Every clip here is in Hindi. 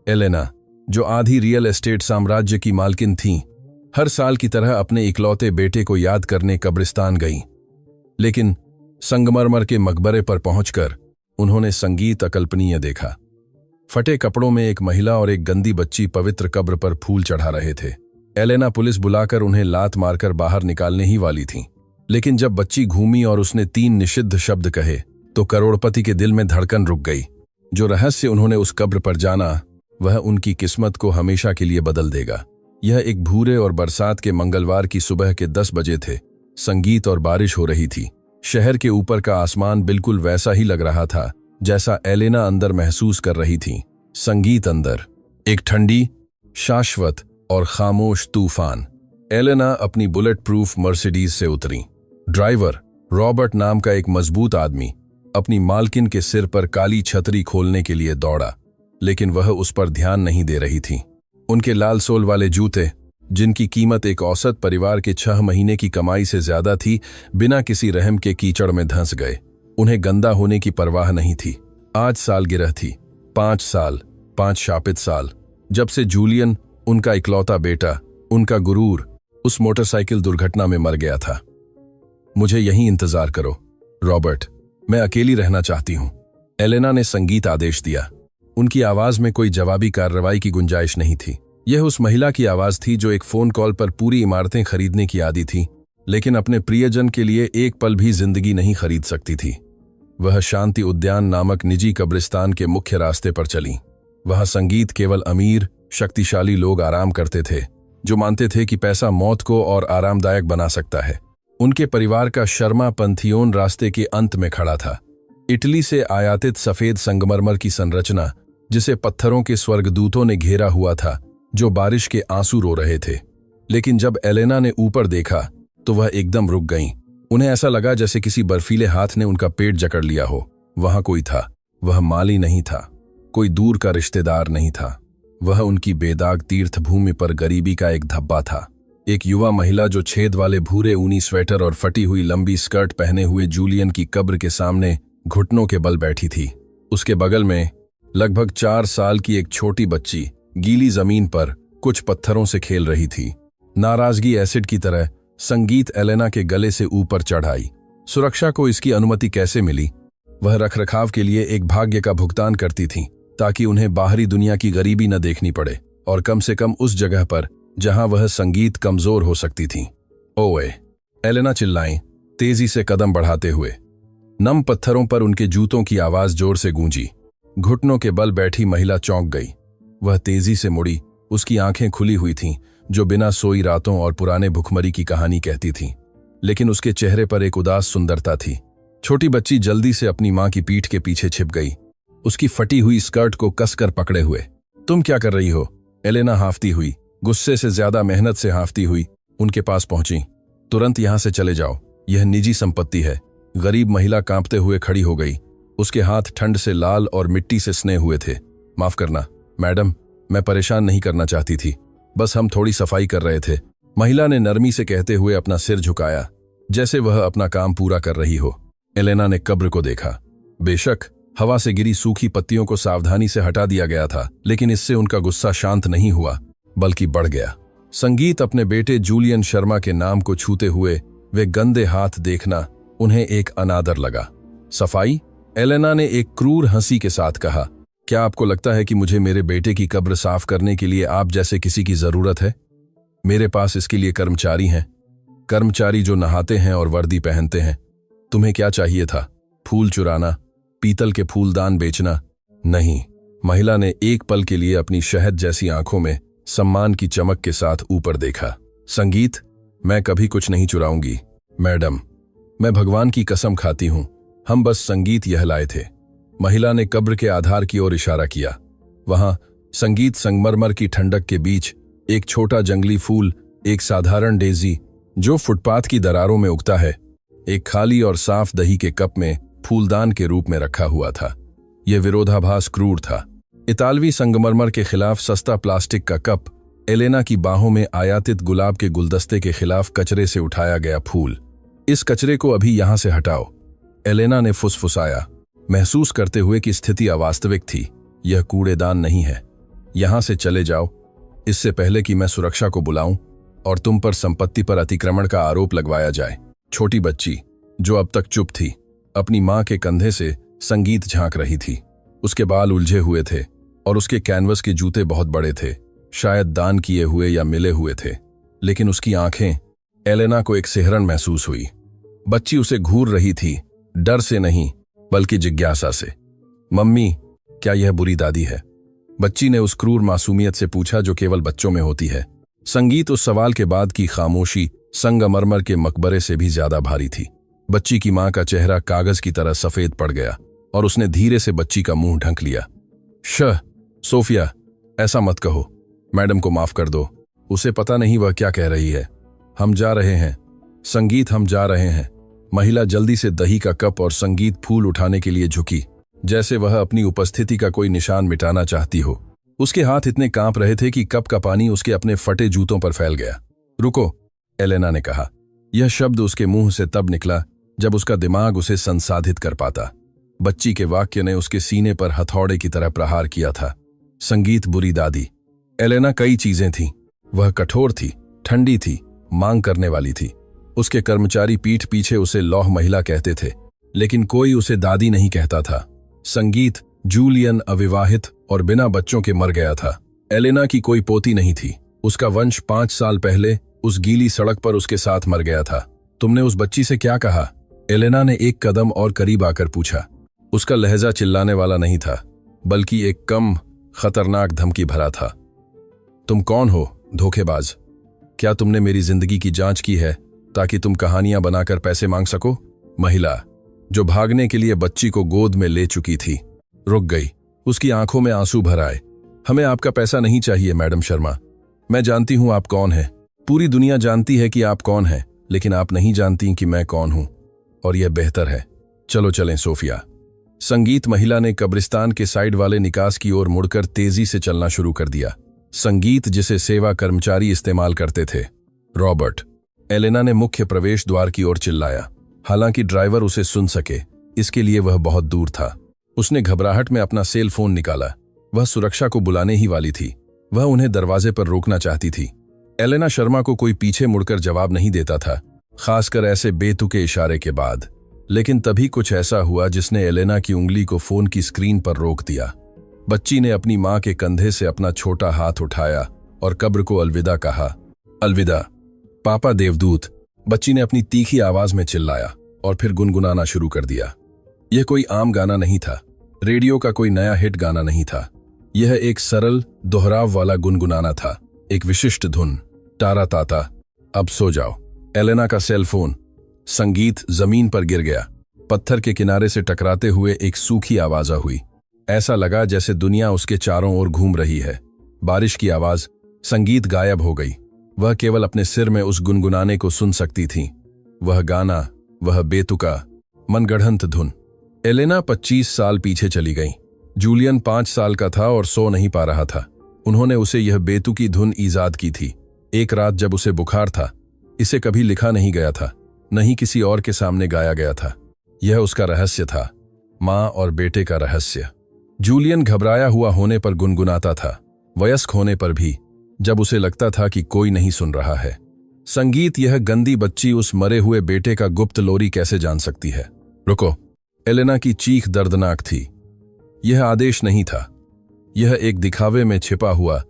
एलेना, जो आधी रियल एस्टेट साम्राज्य की मालकिन थीं, हर साल की तरह अपने इकलौते बेटे को याद करने कब्रिस्तान गईं। लेकिन संगमरमर के मकबरे पर पहुंचकर उन्होंने संगीत अकल्पनीय देखा। फटे कपड़ों में एक महिला और एक गंदी बच्ची पवित्र कब्र पर फूल चढ़ा रहे थे। एलेना पुलिस बुलाकर उन्हें लात मारकर बाहर निकालने ही वाली थी, लेकिन जब बच्ची घूमी और उसने 3 निषिद्ध शब्द कहे तो करोड़पति के दिल में धड़कन रुक गई। जो रहस्य उन्होंने उस कब्र पर जाना, वह उनकी किस्मत को हमेशा के लिए बदल देगा। यह एक भूरे और बरसात के मंगलवार की सुबह के 10 बजे थे। संगीत और बारिश हो रही थी। शहर के ऊपर का आसमान बिल्कुल वैसा ही लग रहा था जैसा एलेना अंदर महसूस कर रही थी। संगीत अंदर, एक ठंडी, शाश्वत और खामोश तूफान। एलेना अपनी बुलेट प्रूफ मर्सिडीज से उतरी। ड्राइवर, रॉबर्ट नाम का एक मजबूत आदमी, अपनी मालकिन के सिर पर काली छतरी खोलने के लिए दौड़ा, लेकिन वह उस पर ध्यान नहीं दे रही थी। उनके लाल सोल वाले जूते, जिनकी कीमत एक औसत परिवार के 6 महीने की कमाई से ज्यादा थी, बिना किसी रहम के कीचड़ में धंस गए। उन्हें गंदा होने की परवाह नहीं थी। आज सालगिरह थी, 5 साल, 5 शापित साल, जब से जूलियन, उनका इकलौता बेटा, उनका गुरूर, उस मोटरसाइकिल दुर्घटना में मर गया था। मुझे यहीं इंतजार करो, रॉबर्ट, मैं अकेली रहना चाहती हूं, एलेना ने संगीत आदेश दिया। उनकी आवाज में कोई जवाबी कार्रवाई की गुंजाइश नहीं थी। यह उस महिला की आवाज थी जो एक फोन कॉल पर पूरी इमारतें खरीदने की आदी थी, लेकिन अपने प्रियजन के लिए एक पल भी जिंदगी नहीं खरीद सकती थी। वह शांति उद्यान नामक निजी कब्रिस्तान के मुख्य रास्ते पर चली। वहां संगीत केवल अमीर, शक्तिशाली लोग आराम करते थे, जो मानते थे कि पैसा मौत को और आरामदायक बना सकता है। उनके परिवार का शर्मा पंथियोन रास्ते के अंत में खड़ा था। इटली से आयातित सफेद संगमरमर की संरचना, जिसे पत्थरों के स्वर्गदूतों ने घेरा हुआ था, जो बारिश के आंसू रो रहे थे। लेकिन जब एलेना ने ऊपर देखा तो वह एकदम रुक गईं। उन्हें ऐसा लगा जैसे किसी बर्फीले हाथ ने उनका पेट जकड़ लिया हो। वहां कोई था। वह माली नहीं था, कोई दूर का रिश्तेदार नहीं था। वह उनकी बेदाग तीर्थ भूमि पर गरीबी का एक धब्बा था। एक युवा महिला जो छेद वाले भूरे ऊनी स्वेटर और फटी हुई लंबी स्कर्ट पहने हुए जूलियन की कब्र के सामने घुटनों के बल बैठी थी। उसके बगल में लगभग 4 साल की एक छोटी बच्ची गीली जमीन पर कुछ पत्थरों से खेल रही थी। नाराजगी एसिड की तरह संगीत एलेना के गले से ऊपर चढ़ आई। सुरक्षा को इसकी अनुमति कैसे मिली? वह रखरखाव के लिए एक भाग्य का भुगतान करती थी, ताकि उन्हें बाहरी दुनिया की गरीबी न देखनी पड़े, और कम से कम उस जगह पर जहां वह संगीत कमजोर हो सकती थी। ओए, एलेना चिल्लाई, तेजी से कदम बढ़ाते हुए। नम पत्थरों पर उनके जूतों की आवाज जोर से गूंजी। घुटनों के बल बैठी महिला चौंक गई। वह तेजी से मुड़ी। उसकी आंखें खुली हुई थीं, जो बिना सोई रातों और पुराने भुखमरी की कहानी कहती थीं, लेकिन उसके चेहरे पर एक उदास सुंदरता थी। छोटी बच्ची जल्दी से अपनी मां की पीठ के पीछे छिप गई, उसकी फटी हुई स्कर्ट को कसकर पकड़े हुए। तुम क्या कर रही हो? एलेना हांफती हुई, गुस्से से ज्यादा मेहनत से हांफती हुई उनके पास पहुंची। तुरंत यहां से चले जाओ, यह निजी संपत्ति है। गरीब महिला कांपते हुए खड़ी हो गई। उसके हाथ ठंड से लाल और मिट्टी से सने हुए थे। माफ करना मैडम, मैं परेशान नहीं करना चाहती थी, बस हम थोड़ी सफाई कर रहे थे, महिला ने नरमी से कहते हुए अपना सिर झुकाया, जैसे वह अपना काम पूरा कर रही हो। एलेना ने कब्र को देखा। बेशक हवा से गिरी सूखी पत्तियों को सावधानी से हटा दिया गया था, लेकिन इससे उनका गुस्सा शांत नहीं हुआ, बल्कि बढ़ गया। संगीत अपने बेटे जूलियन शर्मा के नाम को छूते हुए वे गंदे हाथ देखना उन्हें एक अनादर लगा। सफाई? एलेना ने एक क्रूर हंसी के साथ कहा, क्या आपको लगता है कि मुझे मेरे बेटे की कब्र साफ करने के लिए आप जैसे किसी की जरूरत है? मेरे पास इसके लिए कर्मचारी हैं, कर्मचारी जो नहाते हैं और वर्दी पहनते हैं। तुम्हें क्या चाहिए था? फूल चुराना? पीतल के फूलदान बेचना? नहीं। महिला ने एक पल के लिए अपनी शहद जैसी आंखों में सम्मान की चमक के साथ ऊपर देखा। संगीत, मैं कभी कुछ नहीं चुराऊंगी मैडम, मैं भगवान की कसम खाती हूं, हम बस संगीत यह लाए थे। महिला ने कब्र के आधार की ओर इशारा किया। वहां संगीत संगमरमर की ठंडक के बीच एक छोटा जंगली फूल, एक साधारण डेजी जो फुटपाथ की दरारों में उगता है, एक खाली और साफ दही के कप में फूलदान के रूप में रखा हुआ था। यह विरोधाभास क्रूर था। इतालवी संगमरमर के खिलाफ सस्ता प्लास्टिक का कप, एलेना की बाहों में आयातित गुलाब के गुलदस्ते के खिलाफ कचरे से उठाया गया फूल। इस कचरे को अभी यहां से हटाओ, एलेना ने फुसफुसाया, महसूस करते हुए कि स्थिति अवास्तविक थी। यह कूड़ेदान नहीं है, यहां से चले जाओ, इससे पहले कि मैं सुरक्षा को बुलाऊं और तुम पर संपत्ति पर अतिक्रमण का आरोप लगवाया जाए। छोटी बच्ची, जो अब तक चुप थी, अपनी मां के कंधे से संगीत झांक रही थी। उसके बाल उलझे हुए थे और उसके कैनवस के जूते बहुत बड़े थे, शायद दान किए हुए या मिले हुए थे। लेकिन उसकी आंखें एलेना को एक सिहरन महसूस हुई। बच्ची उसे घूर रही थी, डर से नहीं बल्कि जिज्ञासा से। मम्मी, क्या यह बुरी दादी है? बच्ची ने उस क्रूर मासूमियत से पूछा जो केवल बच्चों में होती है। संगीत उस सवाल के बाद की खामोशी संगमरमर के मकबरे से भी ज्यादा भारी थी। बच्ची की मां का चेहरा कागज की तरह सफेद पड़ गया और उसने धीरे से बच्ची का मुंह ढक लिया। सोफिया, ऐसा मत कहो। मैडम को माफ कर दो, उसे पता नहीं वह क्या कह रही है। हम जा रहे हैं संगीत, हम जा रहे हैं। महिला जल्दी से दही का कप और संगीत फूल उठाने के लिए झुकी, जैसे वह अपनी उपस्थिति का कोई निशान मिटाना चाहती हो। उसके हाथ इतने कांप रहे थे कि कप का पानी उसके अपने फटे जूतों पर फैल गया। रुको, एलेना ने कहा। यह शब्द उसके मुंह से तब निकला जब उसका दिमाग उसे संसाधित कर पाता। बच्ची के वाक्य ने उसके सीने पर हथौड़े की तरह प्रहार किया था। संगीत बुरी दादी। एलेना कई चीजें थी। वह कठोर थी, ठंडी थी, मांग करने वाली थी। उसके कर्मचारी पीठ पीछे उसे लौह महिला कहते थे, लेकिन कोई उसे दादी नहीं कहता था। संगीत जूलियन अविवाहित और बिना बच्चों के मर गया था। एलेना की कोई पोती नहीं थी। उसका वंश 5 साल पहले उस गीली सड़क पर उसके साथ मर गया था। तुमने उस बच्ची से क्या कहा? एलेना ने एक कदम और करीब आकर पूछा। उसका लहजा चिल्लाने वाला नहीं था, बल्कि एक कम खतरनाक धमकी भरा था। तुम कौन हो, धोखेबाज? क्या तुमने मेरी जिंदगी की जांच की है ताकि तुम कहानियां बनाकर पैसे मांग सको? महिला, जो भागने के लिए बच्ची को गोद में ले चुकी थी, रुक गई। उसकी आंखों में आंसू भर आए। हमें आपका पैसा नहीं चाहिए मैडम शर्मा। मैं जानती हूं आप कौन हैं। पूरी दुनिया जानती है कि आप कौन हैं, लेकिन आप नहीं जानती कि मैं कौन हूं, और यह बेहतर है। चलो चलें सोफिया। संगीत महिला ने कब्रिस्तान के साइड वाले निकास की ओर मुड़कर तेजी से चलना शुरू कर दिया। संगीत जिसे सेवा कर्मचारी इस्तेमाल करते थे, रॉबर्ट। एलेना ने मुख्य प्रवेश द्वार की ओर चिल्लाया। हालांकि ड्राइवर उसे सुन सके, इसके लिए वह बहुत दूर था। उसने घबराहट में अपना सेल फोन निकाला। वह सुरक्षा को बुलाने ही वाली थी। वह उन्हें दरवाजे पर रोकना चाहती थी। एलेना शर्मा को कोई पीछे मुड़कर जवाब नहीं देता था, खासकर ऐसे बेतुके इशारे के बाद। लेकिन तभी कुछ ऐसा हुआ जिसने एलेना की उंगली को फोन की स्क्रीन पर रोक दिया। बच्ची ने अपनी मां के कंधे से अपना छोटा हाथ उठाया और कब्र को अलविदा कहा। अलविदा पापा देवदूत, बच्ची ने अपनी तीखी आवाज में चिल्लाया और फिर गुनगुनाना शुरू कर दिया। यह कोई आम गाना नहीं था, रेडियो का कोई नया हिट गाना नहीं था। यह एक सरल दोहराव वाला गुनगुनाना था, एक विशिष्ट धुन। तारा ताता, अब सो जाओ। एलेना का सेल फोन। संगीत जमीन पर गिर गया। पत्थर के किनारे से टकराते हुए एक सूखी आवाज हुई। ऐसा लगा जैसे दुनिया उसके चारों ओर घूम रही है। बारिश की आवाज। संगीत गायब हो गई। वह केवल अपने सिर में उस गुनगुनाने को सुन सकती थी। वह गाना, वह बेतुका मनगढ़ंत धुन। एलेना 25 साल पीछे चली गई। जूलियन 5 साल का था और सो नहीं पा रहा था। उन्होंने उसे यह बेतुकी धुन ईजाद की थी। एक रात जब उसे बुखार था। इसे कभी लिखा नहीं गया था, नहीं किसी और के सामने गाया गया था। यह उसका रहस्य था, मां और बेटे का रहस्य। जूलियन घबराया हुआ होने पर गुनगुनाता था, वयस्क होने पर भी, जब उसे लगता था कि कोई नहीं सुन रहा है। संगीत, यह गंदी बच्ची उस मरे हुए बेटे का गुप्त लोरी कैसे जान सकती है? रुको। एलेना की चीख दर्दनाक थी। यह आदेश नहीं था, यह एक दिखावे में छिपा हुआ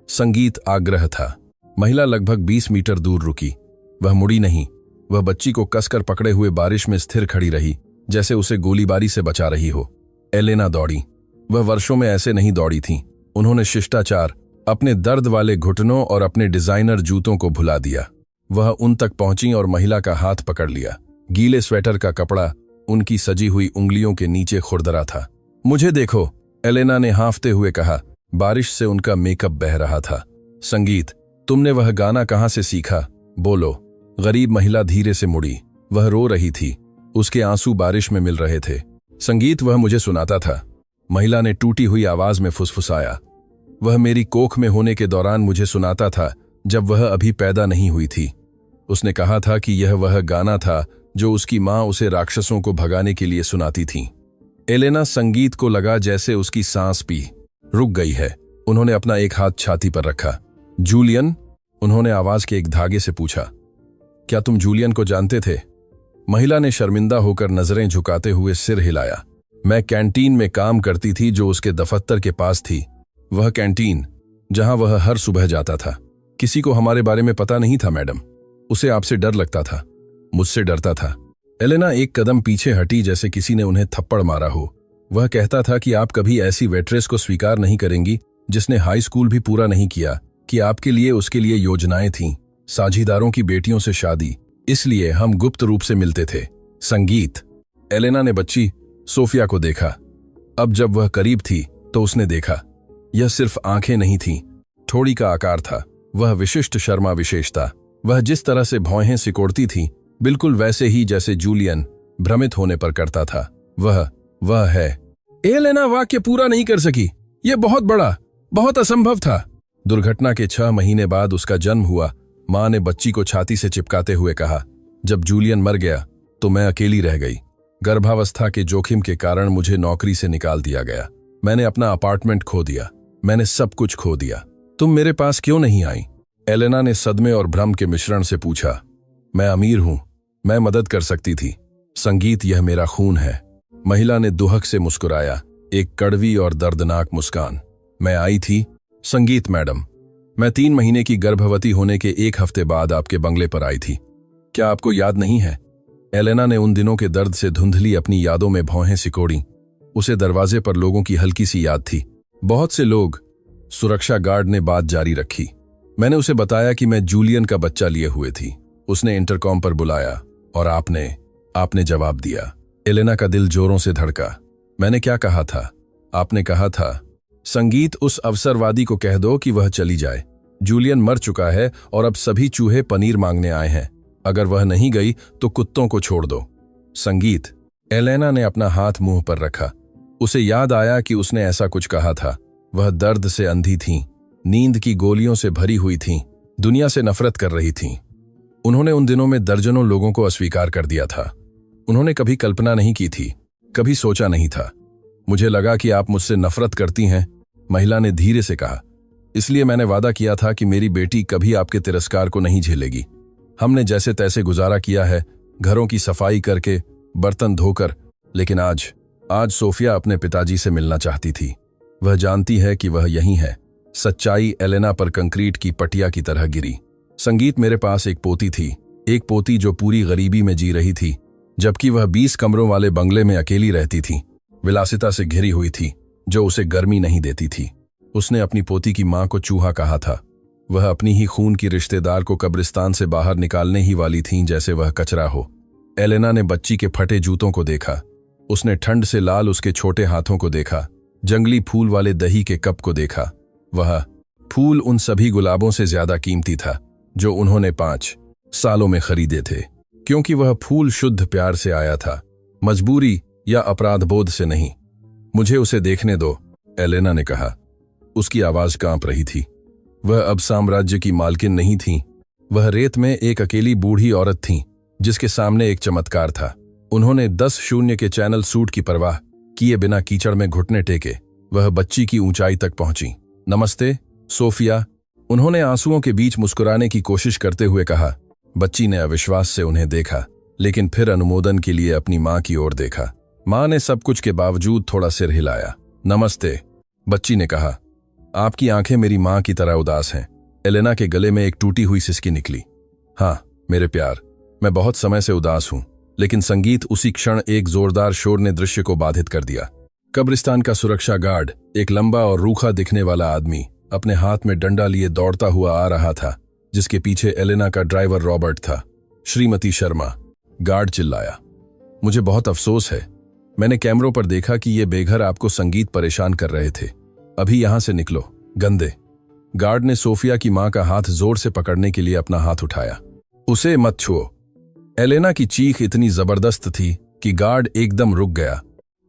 संगीत आग्रह था। महिला लगभग 20 मीटर दूर रुकी। वह मुड़ी नहीं। वह बच्ची को कसकर पकड़े हुए बारिश में स्थिर खड़ी रही, जैसे उसे गोलीबारी से बचा रही हो। एलेना दौड़ी। वह वर्षों में ऐसे नहीं दौड़ी थी। उन्होंने शिष्टाचार, अपने दर्द वाले घुटनों और अपने डिजाइनर जूतों को भुला दिया। वह उन तक पहुंची और महिला का हाथ पकड़ लिया। गीले स्वेटर का कपड़ा उनकी सजी हुई उंगलियों के नीचे खुरदरा था। मुझे देखो, एलेना ने हांफते हुए कहा। बारिश से उनका मेकअप बह रहा था। संगीत, तुमने वह गाना कहां से सीखा? बोलो। गरीब महिला धीरे से मुड़ी। वह रो रही थी। उसके आंसू बारिश में मिल रहे थे। संगीत, वह मुझे सुनाता था। महिला ने टूटी हुई आवाज में फुसफुसाया। वह मेरी कोख में होने के दौरान मुझे सुनाता था, जब वह अभी पैदा नहीं हुई थी। उसने कहा था कि यह वह गाना था जो उसकी मां उसे राक्षसों को भगाने के लिए सुनाती थी। एलेना, संगीत को लगा जैसे उसकी सांस भी रुक गई है। उन्होंने अपना एक हाथ छाती पर रखा। जूलियन, उन्होंने आवाज के एक धागे से पूछा। क्या तुम जूलियन को जानते थे? महिला ने शर्मिंदा होकर नजरें झुकाते हुए सिर हिलाया। मैं कैंटीन में काम करती थी जो उसके दफ्तर के पास थी। वह कैंटीन जहां वह हर सुबह जाता था। किसी को हमारे बारे में पता नहीं था मैडम। उसे आपसे डर लगता था, मुझसे डरता था। एलेना एक कदम पीछे हटी जैसे किसी ने उन्हें थप्पड़ मारा हो। वह कहता था कि आप कभी ऐसी वेट्रेस को स्वीकार नहीं करेंगी जिसने हाई स्कूल भी पूरा नहीं किया, कि आपके लिए उसके लिए योजनाएं थीं, साझीदारों की बेटियों से शादी। इसलिए हम गुप्त रूप से मिलते थे। संगीत। एलेना ने बच्ची सोफिया को देखा। अब जब वह करीब थी तो उसने देखा, यह सिर्फ आंखें नहीं थीं, ठोड़ी का आकार था। वह विशिष्ट शर्मा विशेषता। वह जिस तरह से भौहें सिकोड़ती थी, बिल्कुल वैसे ही जैसे जूलियन भ्रमित होने पर करता था। वह है। एलेना वाक्य पूरा नहीं कर सकी। यह बहुत बड़ा, बहुत असंभव था। दुर्घटना के 6 महीने बाद उसका जन्म हुआ। मां ने बच्ची को छाती से चिपकाते हुए कहा। जब जूलियन मर गया तो मैं अकेली रह गई। गर्भावस्था के जोखिम के कारण मुझे नौकरी से निकाल दिया गया। मैंने अपना अपार्टमेंट खो दिया। मैंने सब कुछ खो दिया। तुम मेरे पास क्यों नहीं आई? एलेना ने सदमे और भ्रम के मिश्रण से पूछा। मैं अमीर हूं, मैं मदद कर सकती थी। संगीत, यह मेरा खून है। महिला ने दुहक से मुस्कुराया, एक कड़वी और दर्दनाक मुस्कान। मैं आई थी संगीत मैडम। मैं 3 महीने की गर्भवती होने के 1 हफ्ते बाद आपके बंगले पर आई थी। क्या आपको याद नहीं है? एलेना ने उन दिनों के दर्द से धुंधली अपनी यादों में भौहें सिकोड़ी। उसे दरवाजे पर लोगों की हल्की सी याद थी, बहुत से लोग। सुरक्षा गार्ड ने बात जारी रखी। मैंने उसे बताया कि मैं जूलियन का बच्चा लिए हुए थी। उसने इंटरकॉम पर बुलाया और आपने जवाब दिया। एलेना का दिल जोरों से धड़का। मैंने क्या कहा था? आपने कहा था, संगीत, उस अवसरवादी को कह दो कि वह चली जाए। जूलियन मर चुका है और अब सभी चूहे पनीर मांगने आए हैं। अगर वह नहीं गई तो कुत्तों को छोड़ दो। संगीत। एलेना ने अपना हाथ मुंह पर रखा। उसे याद आया कि उसने ऐसा कुछ कहा था। वह दर्द से अंधी थीं, नींद की गोलियों से भरी हुई थीं, दुनिया से नफरत कर रही थीं। उन्होंने उन दिनों में दर्जनों लोगों को अस्वीकार कर दिया था। उन्होंने कभी कल्पना नहीं की थी, कभी सोचा नहीं था। मुझे लगा कि आप मुझसे नफरत करती हैं, महिला ने धीरे से कहा। इसलिए मैंने वादा किया था कि मेरी बेटी कभी आपके तिरस्कार को नहीं झेलेगी। हमने जैसे तैसे गुजारा किया है, घरों की सफाई करके, बर्तन धोकर। लेकिन आज सोफिया अपने पिताजी से मिलना चाहती थी। वह जानती है कि वह यहीं है। सच्चाई एलेना पर कंक्रीट की पटिया की तरह गिरी। संगीत, मेरे पास एक पोती थी, एक पोती जो पूरी गरीबी में जी रही थी, जबकि वह 20 कमरों वाले बंगले में अकेली रहती थी, विलासिता से घिरी हुई थी, जो उसे गर्मी नहीं देती थी। उसने अपनी पोती की मां को चूहा कहा था। वह अपनी ही खून की रिश्तेदार को कब्रिस्तान से बाहर निकालने ही वाली थीं जैसे वह कचरा हो। एलेना ने बच्ची के फटे जूतों को देखा। उसने ठंड से लाल उसके छोटे हाथों को देखा, जंगली फूल वाले दही के कप को देखा। वह फूल उन सभी गुलाबों से ज्यादा कीमती था जो उन्होंने 5 सालों में खरीदे थे, क्योंकि वह फूल शुद्ध प्यार से आया था, मजबूरी या अपराधबोध से नहीं। मुझे उसे देखने दो, एलेना ने कहा। उसकी आवाज कांप रही थी। वह अब साम्राज्य की मालकिन नहीं थी। वह रेत में एक अकेली बूढ़ी औरत थी जिसके सामने एक चमत्कार था। उन्होंने 10-0 के चैनल सूट की परवाह किए बिना कीचड़ में घुटने टेके। वह बच्ची की ऊंचाई तक पहुंची। नमस्ते सोफिया, उन्होंने आंसुओं के बीच मुस्कुराने की कोशिश करते हुए कहा। बच्ची ने अविश्वास से उन्हें देखा, लेकिन फिर अनुमोदन के लिए अपनी मां की ओर देखा। मां ने सब कुछ के बावजूद थोड़ा सिर हिलाया। नमस्ते, बच्ची ने कहा। आपकी आंखें मेरी मां की तरह उदास हैं। एलेना के गले में एक टूटी हुई सिसकी निकली। हाँ मेरे प्यार, मैं बहुत समय से उदास हूं। लेकिन संगीत, उसी क्षण एक जोरदार शोर ने दृश्य को बाधित कर दिया। कब्रिस्तान का सुरक्षा गार्ड, एक लंबा और रूखा दिखने वाला आदमी, अपने हाथ में डंडा लिए दौड़ता हुआ आ रहा था, जिसके पीछे एलेना का ड्राइवर रॉबर्ट था। श्रीमती शर्मा, गार्ड चिल्लाया। मुझे बहुत अफसोस है। मैंने कैमरों पर देखा कि ये बेघर आपको संगीत परेशान कर रहे थे। अभी यहां से निकलो, गंदे। गार्ड ने सोफिया की मां का हाथ जोर से पकड़ने के लिए अपना हाथ उठाया। उसे मत छुओ। एलेना की चीख इतनी जबरदस्त थी कि गार्ड एकदम रुक गया,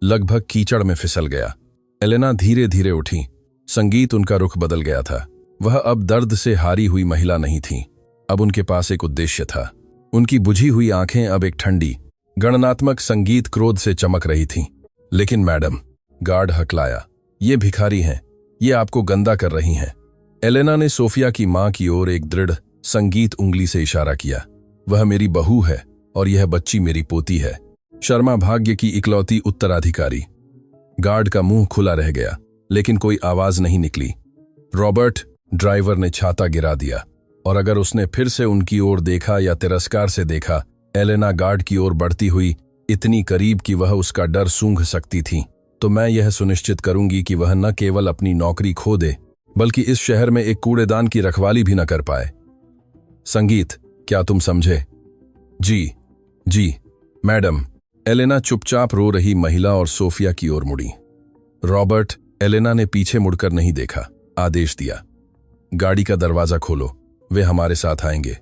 लगभग कीचड़ में फिसल गया। एलेना धीरे धीरे उठी। संगीत, उनका रुख बदल गया था। वह अब दर्द से हारी हुई महिला नहीं थी। अब उनके पास एक उद्देश्य था। उनकी बुझी हुई आंखें अब एक ठंडी, गणनात्मक संगीत क्रोध से चमक रही थीं। लेकिन मैडम, गार्ड हकलाया, ये भिखारी हैं। ये आपको गंदा कर रही हैं। एलेना ने सोफिया की मां की ओर एक दृढ़ संगीत उंगली से इशारा किया। वह मेरी बहू है और यह बच्ची मेरी पोती है, शर्मा भाग्य की इकलौती उत्तराधिकारी। गार्ड का मुंह खुला रह गया, लेकिन कोई आवाज नहीं निकली। रॉबर्ट ड्राइवर ने छाता गिरा दिया, और अगर उसने फिर से उनकी ओर देखा या तिरस्कार से देखा, एलेना गार्ड की ओर बढ़ती हुई इतनी करीब कि वह उसका डर सूंघ सकती थी, तो मैं यह सुनिश्चित करूंगी कि वह न केवल अपनी नौकरी खो दे, बल्कि इस शहर में एक कूड़ेदान की रखवाली भी न कर पाए। संगीत, क्या तुम समझे? जी मैडम। एलेना चुपचाप रो रही महिला और सोफिया की ओर मुड़ी। रॉबर्ट, एलेना ने पीछे मुड़कर नहीं देखा, आदेश दिया, गाड़ी का दरवाजा खोलो, वे हमारे साथ आएंगे।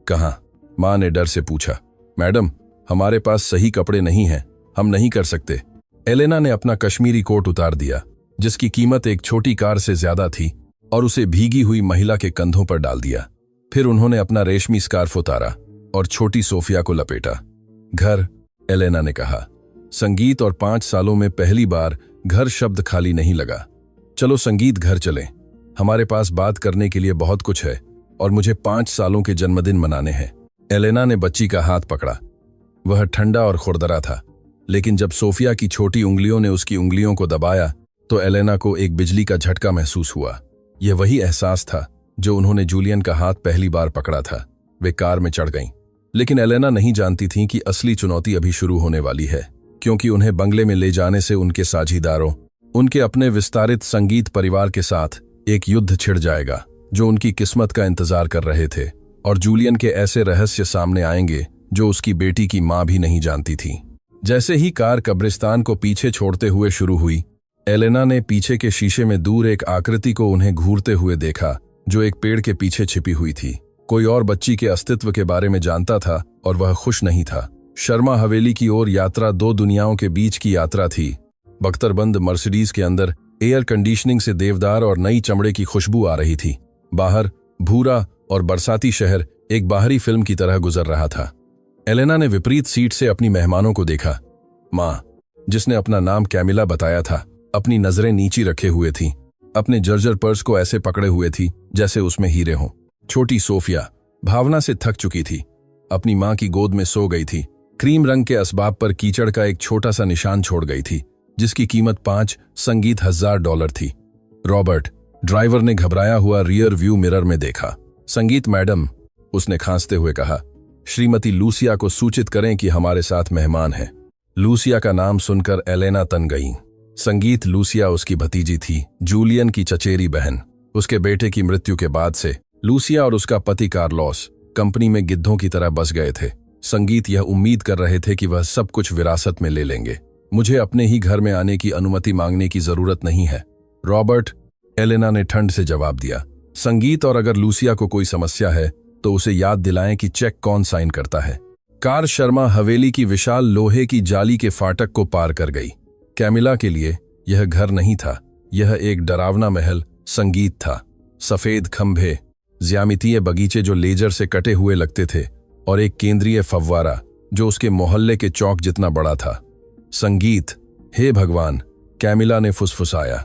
कहां? मां ने डर से पूछा। मैडम, हमारे पास सही कपड़े नहीं हैं, हम नहीं कर सकते। एलेना ने अपना कश्मीरी कोट उतार दिया, जिसकी कीमत एक छोटी कार से ज्यादा थी, और उसे भीगी हुई महिला के कंधों पर डाल दिया। फिर उन्होंने अपना रेशमी स्कार्फ उतारा और छोटी सोफिया को लपेटा। घर, एलेना ने कहा। संगीत और 5 सालों में पहली बार घर शब्द खाली नहीं लगा। चलो संगीत, घर चलें, हमारे पास बात करने के लिए बहुत कुछ है, और मुझे 5 सालों के जन्मदिन मनाने हैं। एलेना ने बच्ची का हाथ पकड़ा। वह ठंडा और खुरदरा था, लेकिन जब सोफिया की छोटी उंगलियों ने उसकी उंगलियों को दबाया तो एलेना को एक बिजली का झटका महसूस हुआ। यह वही एहसास था जो उन्होंने जूलियन का हाथ पहली बार पकड़ा था। वे कार में चढ़ गईं, लेकिन एलेना नहीं जानती थीं कि असली चुनौती अभी शुरू होने वाली है, क्योंकि उन्हें बंगले में ले जाने से उनके साझीदारों, उनके अपने विस्तारित संगीत परिवार के साथ एक युद्ध छिड़ जाएगा जो उनकी किस्मत का इंतजार कर रहे थे, और जूलियन के ऐसे रहस्य सामने आएंगे जो उसकी बेटी की मां भी नहीं जानती थी। जैसे ही कार कब्रिस्तान को पीछे छोड़ते हुए शुरू हुई, एलेना ने पीछे के शीशे में दूर एक आकृति को उन्हें घूरते हुए देखा जो एक पेड़ के पीछे छिपी हुई थी। कोई और बच्ची के अस्तित्व के बारे में जानता था और वह खुश नहीं था। शर्मा हवेली की ओर यात्रा 2 दुनियाओं के बीच की यात्रा थी। बख्तरबंद मर्सिडीज के अंदर एयर कंडीशनिंग से देवदार और नई चमड़े की खुशबू आ रही थी। बाहर भूरा और बरसाती शहर एक बाहरी फिल्म की तरह गुजर रहा था। एलेना ने विपरीत सीट से अपनी मेहमानों को देखा। मां, जिसने अपना नाम कैमिला बताया था, अपनी नजरें नीची रखे हुए थी, अपने जर्जर पर्स को ऐसे पकड़े हुए थी जैसे उसमें हीरे हों। छोटी सोफिया भावना से थक चुकी थी, अपनी मां की गोद में सो गई थी। क्रीम रंग के असबाब पर कीचड़ का एक छोटा सा निशान छोड़ गई थी, जिसकी कीमत 5 संगीत $1000 थी। रॉबर्ट ड्राइवर ने घबराया हुआ रियर व्यू मिरर में देखा। संगीत मैडम, उसने खांसते हुए कहा, श्रीमती लूसिया को सूचित करें कि हमारे साथ मेहमान हैं। लूसिया का नाम सुनकर एलेना तन गई। संगीत, लूसिया उसकी भतीजी थी, जूलियन की चचेरी बहन। उसके बेटे की मृत्यु के बाद से लूसिया और उसका पति कार्लोस कंपनी में गिद्धों की तरह बस गए थे। संगीत यह उम्मीद कर रहे थे कि वह सब कुछ विरासत में ले लेंगे। मुझे अपने ही घर में आने की अनुमति मांगने की जरूरत नहीं है, रॉबर्ट, एलेना ने ठंड से जवाब दिया। संगीत, और अगर लूसिया को कोई समस्या है तो उसे याद दिलाएं कि चेक कौन साइन करता है। कार शर्मा हवेली की विशाल लोहे की जाली के फाटक को पार कर गई। कैमिला के लिए यह घर नहीं था, यह एक डरावना महल संगीत था। सफेद खंभे, ज्यामितीय बगीचे जो लेजर से कटे हुए लगते थे, और एक केंद्रीय फव्वारा जो उसके मोहल्ले के चौक जितना बड़ा था। संगीत, हे भगवान, कैमिला ने फुसफुसाया।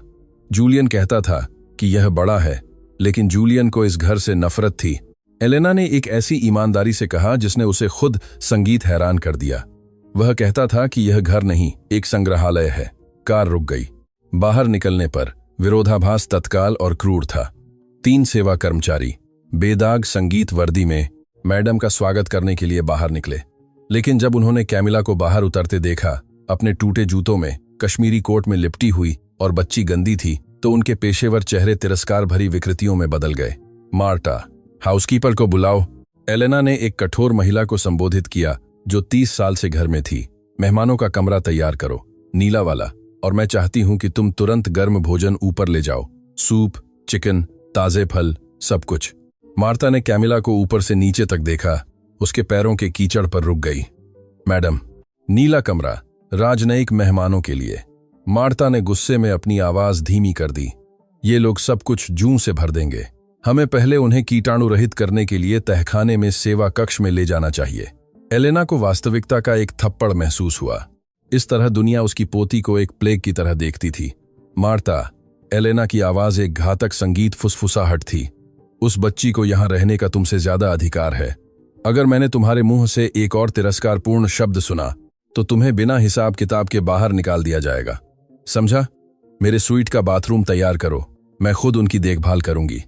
जूलियन कहता था कि यह बड़ा है, लेकिन जूलियन को इस घर से नफरत थी। एलेना ने एक ऐसी ईमानदारी से कहा जिसने उसे खुद संगीत हैरान कर दिया। वह कहता था कि यह घर नहीं, एक संग्रहालय है। कार रुक गई। बाहर निकलने पर विरोधाभास तत्काल और क्रूर था। 3 सेवा कर्मचारी बेदाग संगीत वर्दी में मैडम का स्वागत करने के लिए बाहर निकले, लेकिन जब उन्होंने कैमिला को बाहर उतरते देखा, अपने टूटे जूतों में, कश्मीरी कोट में लिपटी हुई, और बच्ची गंदी थी, तो उनके पेशेवर चेहरे तिरस्कार भरी विकृतियों में बदल गए। मार्टा, हाउसकीपर को बुलाओ, एलेना ने एक कठोर महिला को संबोधित किया जो 30 साल से घर में थी। मेहमानों का कमरा तैयार करो, नीला वाला, और मैं चाहती हूं कि तुम तुरंत गर्म भोजन ऊपर ले जाओ, सूप, चिकन, ताजे फल, सब कुछ। मार्ता ने कैमिला को ऊपर से नीचे तक देखा, उसके पैरों के कीचड़ पर रुक गई। मैडम, नीला कमरा राजनयिक मेहमानों के लिए। मार्ता ने गुस्से में अपनी आवाज धीमी कर दी। ये लोग सब कुछ जूं से भर देंगे। हमें पहले उन्हें कीटाणु रहित करने के लिए तहखाने में सेवा कक्ष में ले जाना चाहिए। एलेना को वास्तविकता का एक थप्पड़ महसूस हुआ। इस तरह दुनिया उसकी पोती को एक प्लेग की तरह देखती थी। मार्ता, एलेना की आवाज एक घातक संगीत फुसफुसाहट थी। उस बच्ची को यहां रहने का तुमसे ज्यादा अधिकार है। अगर मैंने तुम्हारे मुंह से एक और तिरस्कारपूर्ण शब्द सुना तो तुम्हें बिना हिसाब किताब के बाहर निकाल दिया जाएगा, समझा? मेरे स्वीट का बाथरूम तैयार करो, मैं खुद उनकी देखभाल करूंगी।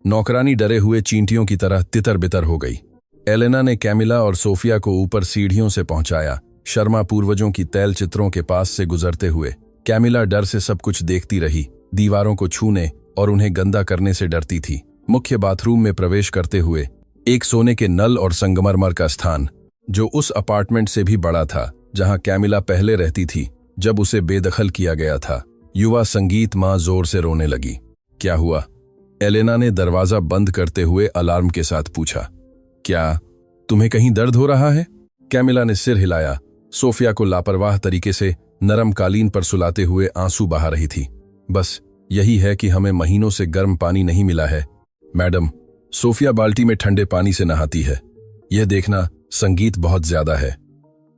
नौकरानी डरे हुए चींटियों की तरह तितर बितर हो गई। एलेना ने कैमिला और सोफिया को ऊपर सीढ़ियों से पहुंचाया। शर्मा पूर्वजों की तैल चित्रों के पास से गुजरते हुए कैमिला डर से सब कुछ देखती रही, दीवारों को छूने और उन्हें गंदा करने से डरती थी। मुख्य बाथरूम में प्रवेश करते हुए एक सोने के नल और संगमरमर का स्थान, जो उस अपार्टमेंट से भी बड़ा था जहां कैमिला पहले रहती थी जब उसे बेदखल किया गया था। युवा संगीत मां जोर से रोने लगी। क्या हुआ? एलेना ने दरवाजा बंद करते हुए अलार्म के साथ पूछा। क्या तुम्हें कहीं दर्द हो रहा है? कैमिला ने सिर हिलाया। सोफिया को लापरवाह तरीके से नरम कालीन पर सुलाते हुए आंसू बहा रही थी। बस यही है कि हमें महीनों से गर्म पानी नहीं मिला है मैडम। सोफिया बाल्टी में ठंडे पानी से नहाती है। यह देखना, संगीत बहुत ज्यादा है।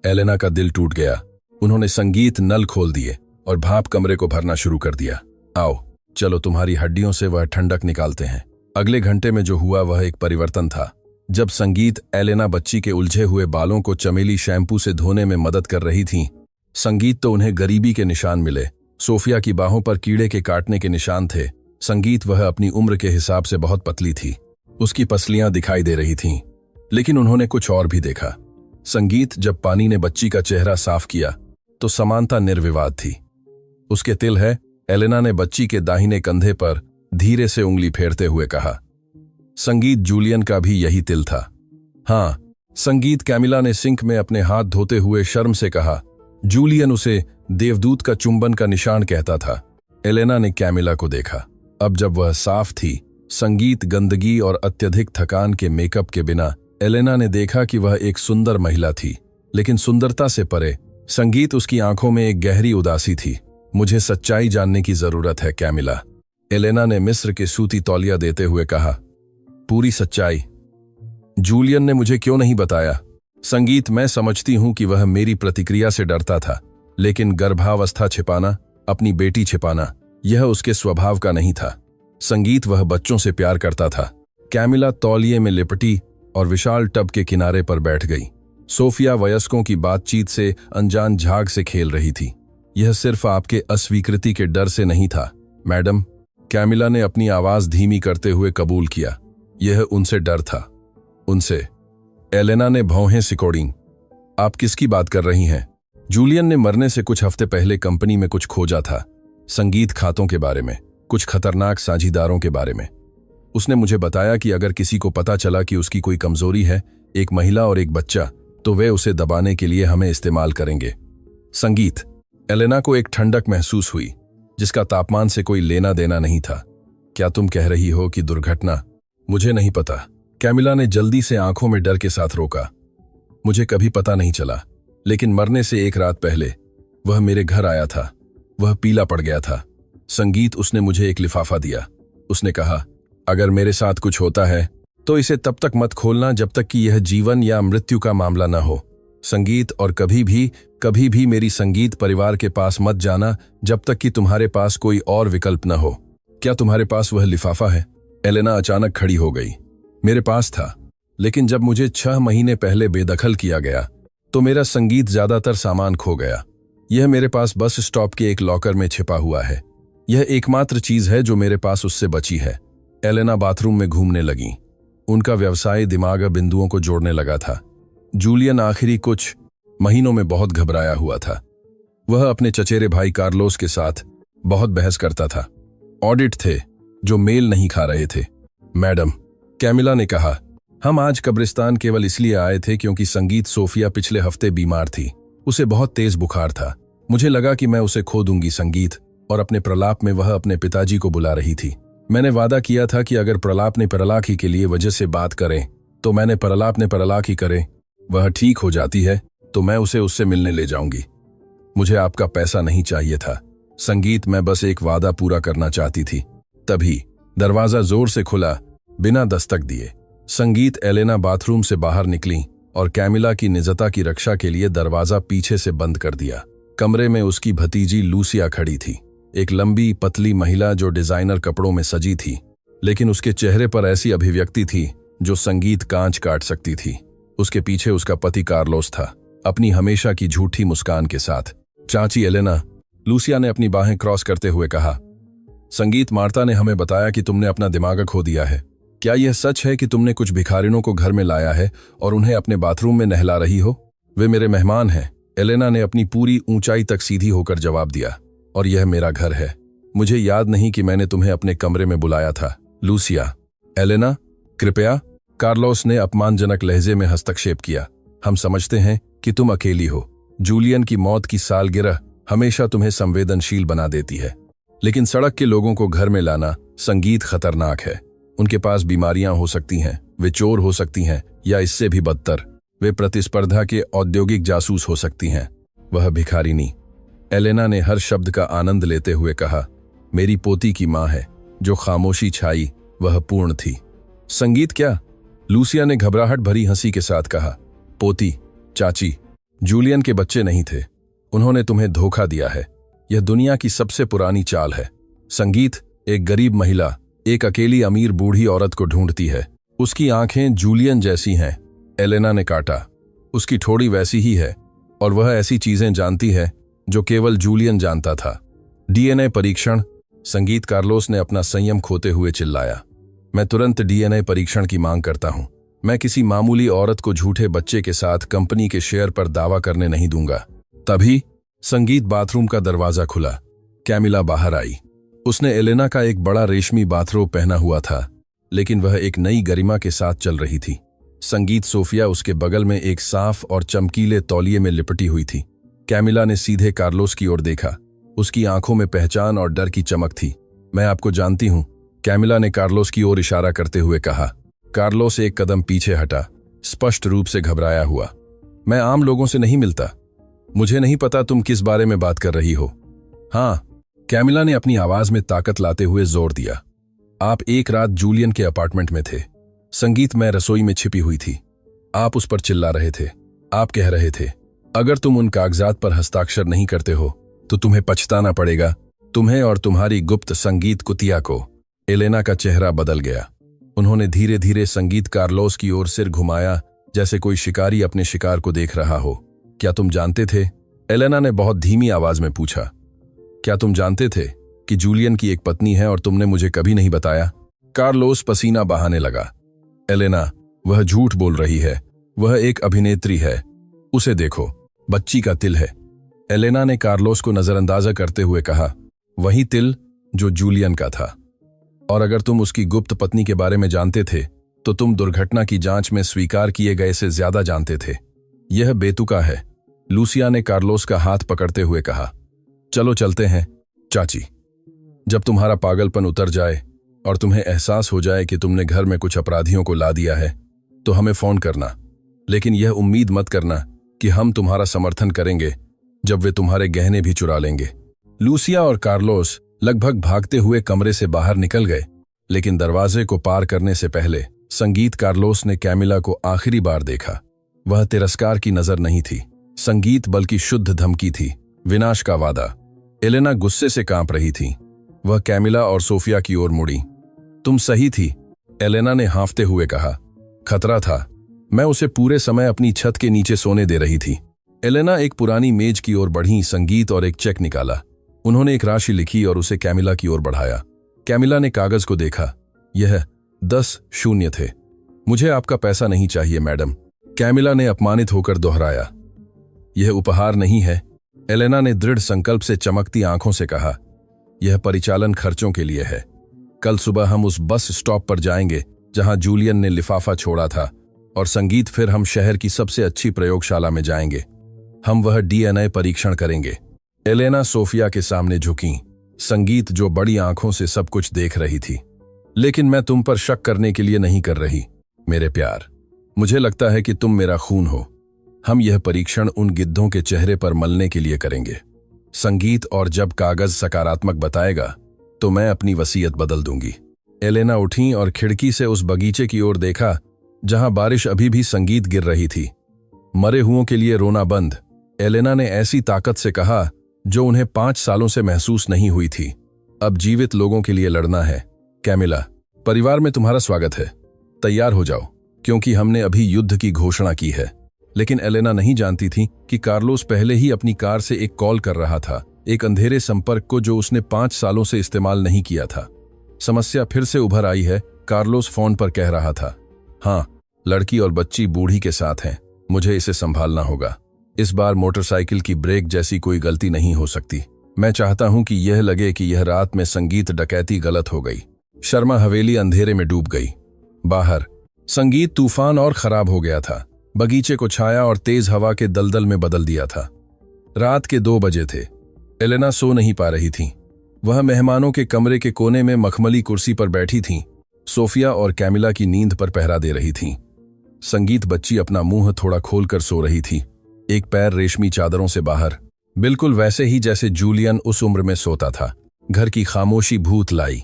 एलेना का दिल टूट गया। उन्होंने संगीत नल खोल दिए और भाप कमरे को भरना शुरू कर दिया। आओ चलो, तुम्हारी हड्डियों से वह ठंडक निकालते हैं। अगले घंटे में जो हुआ वह एक परिवर्तन था। जब संगीत एलेना बच्ची के उलझे हुए बालों को चमेली शैम्पू से धोने में मदद कर रही थीं, संगीत तो उन्हें गरीबी के निशान मिले। सोफिया की बाहों पर कीड़े के काटने के निशान थे। संगीत वह अपनी उम्र के हिसाब से बहुत पतली थी। उसकी पसलियां दिखाई दे रही थीं, लेकिन उन्होंने कुछ और भी देखा। संगीत जब पानी ने बच्ची का चेहरा साफ किया तो समानता निर्विवाद थी। उसके तिल है? एलेना ने बच्ची के दाहिने कंधे पर धीरे से उंगली फेरते हुए कहा। संगीत जूलियन का भी यही तिल था। हाँ, संगीत कैमिला ने सिंक में अपने हाथ धोते हुए शर्म से कहा। जूलियन उसे देवदूत का चुंबन का निशान कहता था। एलेना ने कैमिला को देखा। अब जब वह साफ थी, संगीत गंदगी और अत्यधिक थकान के मेकअप के बिना, एलेना ने देखा कि वह एक सुंदर महिला थी। लेकिन सुंदरता से परे संगीत उसकी आंखों में एक गहरी उदासी थी। मुझे सच्चाई जानने की जरूरत है कैमिला, एलेना ने मिस्र के सूती तौलिया देते हुए कहा। पूरी सच्चाई? जूलियन ने मुझे क्यों नहीं बताया? संगीत, मैं समझती हूं कि वह मेरी प्रतिक्रिया से डरता था, लेकिन गर्भावस्था छिपाना, अपनी बेटी छिपाना, यह उसके स्वभाव का नहीं था। संगीत, वह बच्चों से प्यार करता था। कैमिला तौलिए में लिपटी और विशाल टब के किनारे पर बैठ गई। सोफिया वयस्कों की बातचीत से अनजान झाग से खेल रही थी। यह सिर्फ आपके अस्वीकृति के डर से नहीं था मैडम, कैमिला ने अपनी आवाज धीमी करते हुए कबूल किया। यह उनसे डर था, उनसे। एलेना ने भौहें सिकोड़ी। आप किसकी बात कर रही हैं? जूलियन ने मरने से कुछ हफ्ते पहले कंपनी में कुछ खोजा था। संगीत, खातों के बारे में, कुछ खतरनाक साझीदारों के बारे में। उसने मुझे बताया कि अगर किसी को पता चला कि उसकी कोई कमजोरी है, एक महिला और एक बच्चा, तो वे उसे दबाने के लिए हमें इस्तेमाल करेंगे। संगीत, एलेना को एक ठंडक महसूस हुई जिसका तापमान से कोई लेना देना नहीं था। क्या तुम कह रही हो कि दुर्घटना? मुझे नहीं पता, कैमिला ने जल्दी से आंखों में डर के साथ रोका। मुझे कभी पता नहीं चला, लेकिन मरने से एक रात पहले वह मेरे घर आया था। वह पीला पड़ गया था। संगीत, उसने मुझे एक लिफाफा दिया। उसने कहा, अगर मेरे साथ कुछ होता है तो इसे तब तक मत खोलना जब तक कि यह जीवन या मृत्यु का मामला न हो। संगीत, और कभी भी मेरी संगीत परिवार के पास मत जाना जब तक कि तुम्हारे पास कोई और विकल्प न हो। क्या तुम्हारे पास वह लिफाफा है? एलेना अचानक खड़ी हो गई। मेरे पास था, लेकिन जब मुझे 6 महीने पहले बेदखल किया गया तो मेरा संगीत ज्यादातर सामान खो गया। यह मेरे पास बस स्टॉप के एक लॉकर में छिपा हुआ है। यह एकमात्र चीज है जो मेरे पास उससे बची है। एलेना बाथरूम में घूमने लगी। उनका व्यवसाय दिमाग बिंदुओं को जोड़ने लगा था। जूलियन आखिरी कुछ महीनों में बहुत घबराया हुआ था। वह अपने चचेरे भाई कार्लोस के साथ बहुत बहस करता था। ऑडिट थे जो मेल नहीं खा रहे थे। मैडम, कैमिला ने कहा, हम आज कब्रिस्तान केवल इसलिए आए थे क्योंकि संगीत सोफिया पिछले हफ्ते बीमार थी। उसे बहुत तेज बुखार था। मुझे लगा कि मैं उसे खो दूंगी संगीत, और अपने प्रलाप में वह अपने पिताजी को बुला रही थी। मैंने वादा किया था कि अगर प्रलाप ने प्रलाप ही के लिए वजह से बात करें तो मैंने प्रलाप ने प्रलाप ही करें। वह ठीक हो जाती है तो मैं उसे उससे मिलने ले जाऊंगी। मुझे आपका पैसा नहीं चाहिए था संगीत, मैं बस एक वादा पूरा करना चाहती थी। तभी दरवाजा जोर से खुला, बिना दस्तक दिए। संगीत, एलेना बाथरूम से बाहर निकली और कैमिला की निजता की रक्षा के लिए दरवाजा पीछे से बंद कर दिया। कमरे में उसकी भतीजी लूसिया खड़ी थी। एक लंबी पतली महिला जो डिजाइनर कपड़ों में सजी थी, लेकिन उसके चेहरे पर ऐसी अभिव्यक्ति थी जो संगीत कांच काट सकती थी। उसके पीछे उसका पति कार्लोस था, अपनी हमेशा की झूठी मुस्कान के साथ। चाची एलेना, लूसिया ने अपनी बाहें क्रॉस करते हुए कहा। संगीत, मार्ता ने हमें बताया कि तुमने अपना दिमाग खो दिया है। क्या यह सच है कि तुमने कुछ भिखारिनों को घर में लाया है और उन्हें अपने बाथरूम में नहला रही हो? वे मेरे मेहमान हैं, एलेना ने अपनी पूरी ऊंचाई तक सीधी होकर जवाब दिया, और यह मेरा घर है। मुझे याद नहीं कि मैंने तुम्हें अपने कमरे में बुलाया था। लूसिया, एलेना, कृपया, कार्लोस ने अपमानजनक लहजे में हस्तक्षेप किया। हम समझते हैं कि तुम अकेली हो। जूलियन की मौत की सालगिरह हमेशा तुम्हें संवेदनशील बना देती है, लेकिन सड़क के लोगों को घर में लाना संगीत खतरनाक है। उनके पास बीमारियां हो सकती हैं, वे चोर हो सकती हैं, या इससे भी बदतर, वे प्रतिस्पर्धा के औद्योगिक जासूस हो सकती हैं। वह भिखारिनी, एलेना ने हर शब्द का आनंद लेते हुए कहा, मेरी पोती की मां है। जो खामोशी छाई वह पूर्ण थी। संगीत क्या? लूसिया ने घबराहट भरी हंसी के साथ कहा। पोती, चाची, जूलियन के बच्चे नहीं थे। उन्होंने तुम्हें धोखा दिया है। यह दुनिया की सबसे पुरानी चाल है। संगीत, एक गरीब महिला एक अकेली अमीर बूढ़ी औरत को ढूंढती है। उसकी आंखें जूलियन जैसी हैं, एलेना ने काटा। उसकी ठोड़ी वैसी ही है, और वह ऐसी चीजें जानती है जो केवल जूलियन जानता था। डीएनए परीक्षण, संगीत, कार्लोस ने अपना संयम खोते हुए चिल्लाया। मैं तुरंत डीएनए परीक्षण की मांग करता हूं। मैं किसी मामूली औरत को झूठे बच्चे के साथ कंपनी के शेयर पर दावा करने नहीं दूंगा। तभी संगीत, बाथरूम का दरवाजा खुला। कैमिला बाहर आई। उसने एलेना का एक बड़ा रेशमी बाथरोब पहना हुआ था, लेकिन वह एक नई गरिमा के साथ चल रही थी। संगीत, सोफिया उसके बगल में एक साफ और चमकीले तौलिए में लिपटी हुई थी। कैमिला ने सीधे कार्लोस की ओर देखा। उसकी आंखों में पहचान और डर की चमक थी। मैं आपको जानती हूं, कैमिला ने कार्लोस की ओर इशारा करते हुए कहा। कार्लोस एक कदम पीछे हटा, स्पष्ट रूप से घबराया हुआ। मैं आम लोगों से नहीं मिलता। मुझे नहीं पता तुम किस बारे में बात कर रही हो। हाँ, कैमिला ने अपनी आवाज में ताकत लाते हुए जोर दिया। आप एक रात जूलियन के अपार्टमेंट में थे। संगीत, मैं रसोई में छिपी हुई थी। आप उस पर चिल्ला रहे थे। आप कह रहे थे, अगर तुम उन कागजात पर हस्ताक्षर नहीं करते हो तो तुम्हें पछताना पड़ेगा, तुम्हें और तुम्हारी गुप्त संगीत कुतिया को। एलेना का चेहरा बदल गया। उन्होंने धीरे धीरे संगीत, कार्लोस की ओर सिर घुमाया, जैसे कोई शिकारी अपने शिकार को देख रहा हो। क्या तुम जानते थे? एलेना ने बहुत धीमी आवाज में पूछा। क्या तुम जानते थे कि जूलियन की एक पत्नी है और तुमने मुझे कभी नहीं बताया? कार्लोस पसीना बहाने लगा। एलेना, वह झूठ बोल रही है। वह एक अभिनेत्री है। उसे देखो, बच्ची का तिल है। एलेना ने कार्लोस को नजरअंदाजा करते हुए कहा। वही तिल जो जूलियन का था। और अगर तुम उसकी गुप्त पत्नी के बारे में जानते थे तो तुम दुर्घटना की जांच में स्वीकार किए गए से ज्यादा जानते थे। यह बेतुका है, लूसिया ने कार्लोस का हाथ पकड़ते हुए कहा। चलो चलते हैं, चाची। जब तुम्हारा पागलपन उतर जाए और तुम्हें एहसास हो जाए कि तुमने घर में कुछ अपराधियों को ला दिया है तो हमें फोन करना, लेकिन यह उम्मीद मत करना कि हम तुम्हारा समर्थन करेंगे जब वे तुम्हारे गहने भी चुरा लेंगे। लूसिया और कार्लोस लगभग भागते हुए कमरे से बाहर निकल गए, लेकिन दरवाजे को पार करने से पहले संगीत, कार्लोस ने कैमिला को आखिरी बार देखा। वह तिरस्कार की नजर नहीं थी, संगीत, बल्कि शुद्ध धमकी थी, विनाश का वादा। एलेना गुस्से से कांप रही थी। वह कैमिला और सोफिया की ओर मुड़ी। तुम सही थी, एलेना ने हाँफते हुए कहा। खतरा था। मैं उसे पूरे समय अपनी छत के नीचे सोने दे रही थी। एलेना एक पुरानी मेज की ओर बढ़ी, संगीत, और एक चेक निकाला। उन्होंने एक राशि लिखी और उसे कैमिला की ओर बढ़ाया। कैमिला ने कागज को देखा। यह 10 शून्य थे। मुझे आपका पैसा नहीं चाहिए मैडम, कैमिला ने अपमानित होकर दोहराया। यह उपहार नहीं है, एलेना ने दृढ़ संकल्प से चमकती आंखों से कहा। यह परिचालन खर्चों के लिए है। कल सुबह हम उस बस स्टॉप पर जाएंगे जहां जूलियन ने लिफाफा छोड़ा था, और संगीत, फिर हम शहर की सबसे अच्छी प्रयोगशाला में जाएंगे। हम वह डीएनए परीक्षण करेंगे। एलेना सोफिया के सामने झुकी, संगीत जो बड़ी आंखों से सब कुछ देख रही थी। लेकिन मैं तुम पर शक करने के लिए नहीं कर रही, मेरे प्यार। मुझे लगता है कि तुम मेरा खून हो। हम यह परीक्षण उन गिद्धों के चेहरे पर मलने के लिए करेंगे, संगीत, और जब कागज सकारात्मक बताएगा तो मैं अपनी वसीयत बदल दूंगी। एलेना उठी और खिड़की से उस बगीचे की ओर देखा जहां बारिश अभी भी संगीत गिर रही थी। मरे हुओं के लिए रोना बंद, एलेना ने ऐसी ताकत से कहा जो उन्हें 5 सालों से महसूस नहीं हुई थी। अब जीवित लोगों के लिए लड़ना है। कैमिला, परिवार में तुम्हारा स्वागत है। तैयार हो जाओ, क्योंकि हमने अभी युद्ध की घोषणा की है। लेकिन एलेना नहीं जानती थी कि कार्लोस पहले ही अपनी कार से एक कॉल कर रहा था, एक अंधेरे संपर्क को जो उसने 5 सालों से इस्तेमाल नहीं किया था। समस्या फिर से उभर आई है। कार्लोस फोन पर कह रहा था, हाँ, लड़की और बच्ची बूढ़ी के साथ हैं, मुझे इसे संभालना होगा। इस बार मोटरसाइकिल की ब्रेक जैसी कोई गलती नहीं हो सकती। मैं चाहता हूं कि यह लगे कि यह रात में संगीत डकैती गलत हो गई। शर्मा हवेली अंधेरे में डूब गई। बाहर संगीत तूफान और खराब हो गया था। बगीचे को छाया और तेज हवा के दलदल में बदल दिया था। रात के 2 बजे थे। एलेना सो नहीं पा रही थी। वह मेहमानों के कमरे के कोने में मखमली कुर्सी पर बैठी थीं। सोफिया और कैमिला की नींद पर पहरा दे रही थीं। संगीत बच्ची अपना मुंह थोड़ा खोलकर सो रही थी, एक पैर रेशमी चादरों से बाहर, बिल्कुल वैसे ही जैसे जूलियन उस उम्र में सोता था। घर की खामोशी भूत लाई।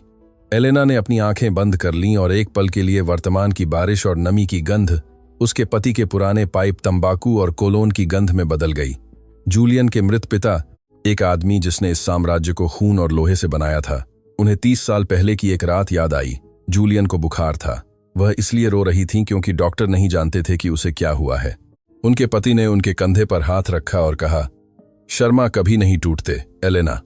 एलेना ने अपनी आंखें बंद कर लीं और एक पल के लिए वर्तमान की बारिश और नमी की गंध उसके पति के पुराने पाइप तंबाकू और कोलोन की गंध में बदल गई। जूलियन के मृत पिता, एक आदमी जिसने इस साम्राज्य को खून और लोहे से बनाया था, उन्हें 30 साल पहले की एक रात याद आई। जूलियन को बुखार था। वह इसलिए रो रही थीं क्योंकि डॉक्टर नहीं जानते थे कि उसे क्या हुआ है। उनके पति ने उनके कंधे पर हाथ रखा और कहा, शर्मा कभी नहीं टूटते एलेना,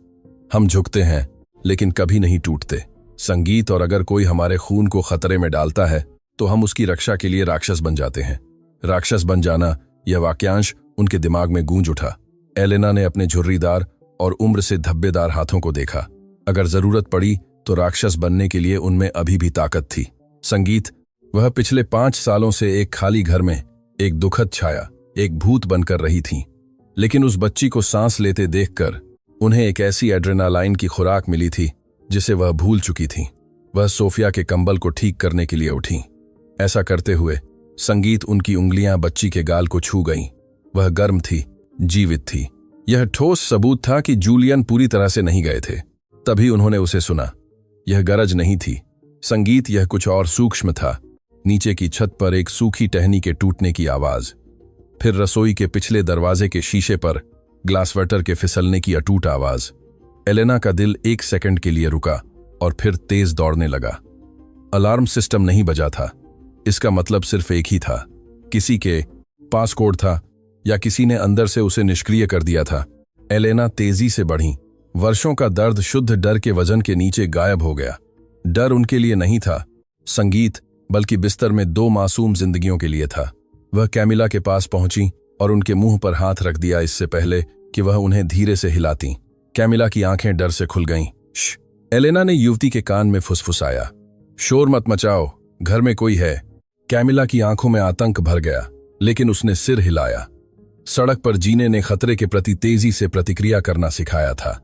हम झुकते हैं लेकिन कभी नहीं टूटते। संगीत, और अगर कोई हमारे खून को खतरे में डालता है तो हम उसकी रक्षा के लिए राक्षस बन जाते हैं। राक्षस बन जाना, यह वाक्यांश उनके दिमाग में गूंज उठा। एलेना ने अपने झुर्रीदार और उम्र से धब्बेदार हाथों को देखा। अगर जरूरत पड़ी तो राक्षस बनने के लिए उनमें अभी भी ताकत थी। संगीत, वह पिछले 5 सालों से एक खाली घर में एक दुखद छाया, एक भूत बनकर रही थीं। लेकिन उस बच्ची को सांस लेते देखकर उन्हें एक ऐसी एड्रेनालाइन की खुराक मिली थी जिसे वह भूल चुकी थीं। वह सोफिया के कंबल को ठीक करने के लिए उठीं। ऐसा करते हुए संगीत उनकी उंगलियां बच्ची के गाल को छू गईं। वह गर्म थी, जीवित थी। यह ठोस सबूत था कि जूलियन पूरी तरह से नहीं गए थे। तभी उन्होंने उसे सुना। यह गरज नहीं थी संगीत, यह कुछ और सूक्ष्म था। नीचे की छत पर एक सूखी टहनी के टूटने की आवाज, फिर रसोई के पिछले दरवाजे के शीशे पर ग्लासवाटर के फिसलने की अटूट आवाज। एलेना का दिल 1 सेकंड के लिए रुका और फिर तेज दौड़ने लगा। अलार्म सिस्टम नहीं बजा था। इसका मतलब सिर्फ एक ही था, किसी के पास कोड था या किसी ने अंदर से उसे निष्क्रिय कर दिया था। एलेना तेजी से बढ़ी। वर्षों का दर्द शुद्ध डर के वजन के नीचे गायब हो गया। डर उनके लिए नहीं था संगीत, बल्कि बिस्तर में 2 मासूम जिंदगियों के लिए था। वह कैमिला के पास पहुंची और उनके मुंह पर हाथ रख दिया इससे पहले कि वह उन्हें धीरे से हिलाती। कैमिला की आंखें डर से खुल गईं। एलेना ने युवती के कान में फुसफुसाया, शोर मत मचाओ, घर में कोई है। कैमिला की आंखों में आतंक भर गया, लेकिन उसने सिर हिलाया। सड़क पर जीने ने खतरे के प्रति तेजी से प्रतिक्रिया करना सिखाया था।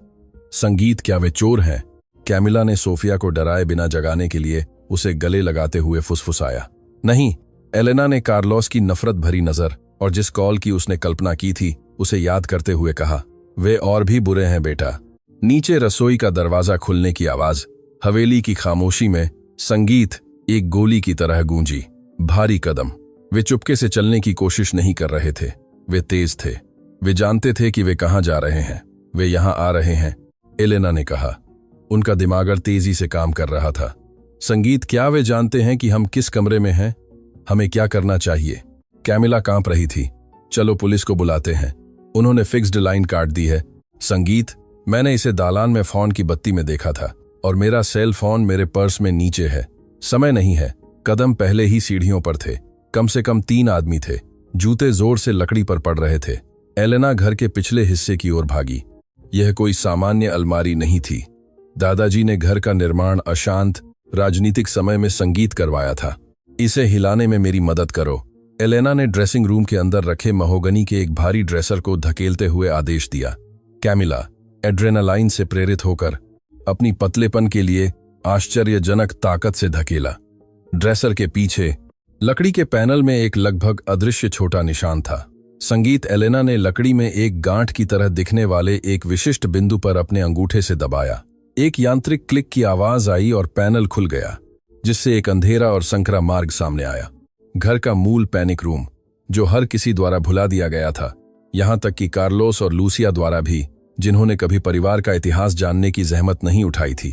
संगीत, क्या वे चोर हैं? कैमिला ने सोफिया को डराए बिना जगाने के लिए उसे गले लगाते हुए फुसफुसाया। नहीं। एलेना ने कार्लोस की नफरत भरी नजर और जिस कॉल की उसने कल्पना की थी उसे याद करते हुए कहा, वे और भी बुरे हैं बेटा। नीचे रसोई का दरवाजा खुलने की आवाज हवेली की खामोशी में संगीत एक गोली की तरह गूंजी। भारी कदम। वे चुपके से चलने की कोशिश नहीं कर रहे थे, वे तेज थे। वे जानते थे कि वे कहां जा रहे हैं। वे यहां आ रहे हैं, एलेना ने कहा। उनका दिमाग तेजी से काम कर रहा था। संगीत, क्या वे जानते हैं कि हम किस कमरे में हैं? हमें क्या करना चाहिए? कैमिला कांप रही थी। चलो पुलिस को बुलाते हैं। उन्होंने फिक्स्ड लाइन काट दी है। संगीत, मैंने इसे दालान में फोन की बत्ती में देखा था और मेरा सेल फोन मेरे पर्स में नीचे है। समय नहीं है। कदम पहले ही सीढ़ियों पर थे। कम से कम 3 आदमी थे। जूते जोर से लकड़ी पर पड़ रहे थे। एलेना घर के पिछले हिस्से की ओर भागी। यह कोई सामान्य अलमारी नहीं थी। दादाजी ने घर का निर्माण अशांत राजनीतिक समय में संगीत करवाया था। इसे हिलाने में मेरी मदद करो। एलेना ने ड्रेसिंग रूम के अंदर रखे महोगनी के एक भारी ड्रेसर को धकेलते हुए आदेश दिया। कैमिला एड्रेनालाइन से प्रेरित होकर अपनी पतलेपन के लिए आश्चर्यजनक ताकत से धकेला। ड्रेसर के पीछे लकड़ी के पैनल में एक लगभग अदृश्य छोटा निशान था। संगीत, एलेना ने लकड़ी में एक गांठ की तरह दिखने वाले एक विशिष्ट बिंदु पर अपने अंगूठे से दबाया। एक यांत्रिक क्लिक की आवाज आई और पैनल खुल गया, जिससे एक अंधेरा और संकरा मार्ग सामने आया। घर का मूल पैनिक रूम, जो हर किसी द्वारा भुला दिया गया था, यहां तक कि कार्लोस और लूसिया द्वारा भी, जिन्होंने कभी परिवार का इतिहास जानने की जहमत नहीं उठाई थी।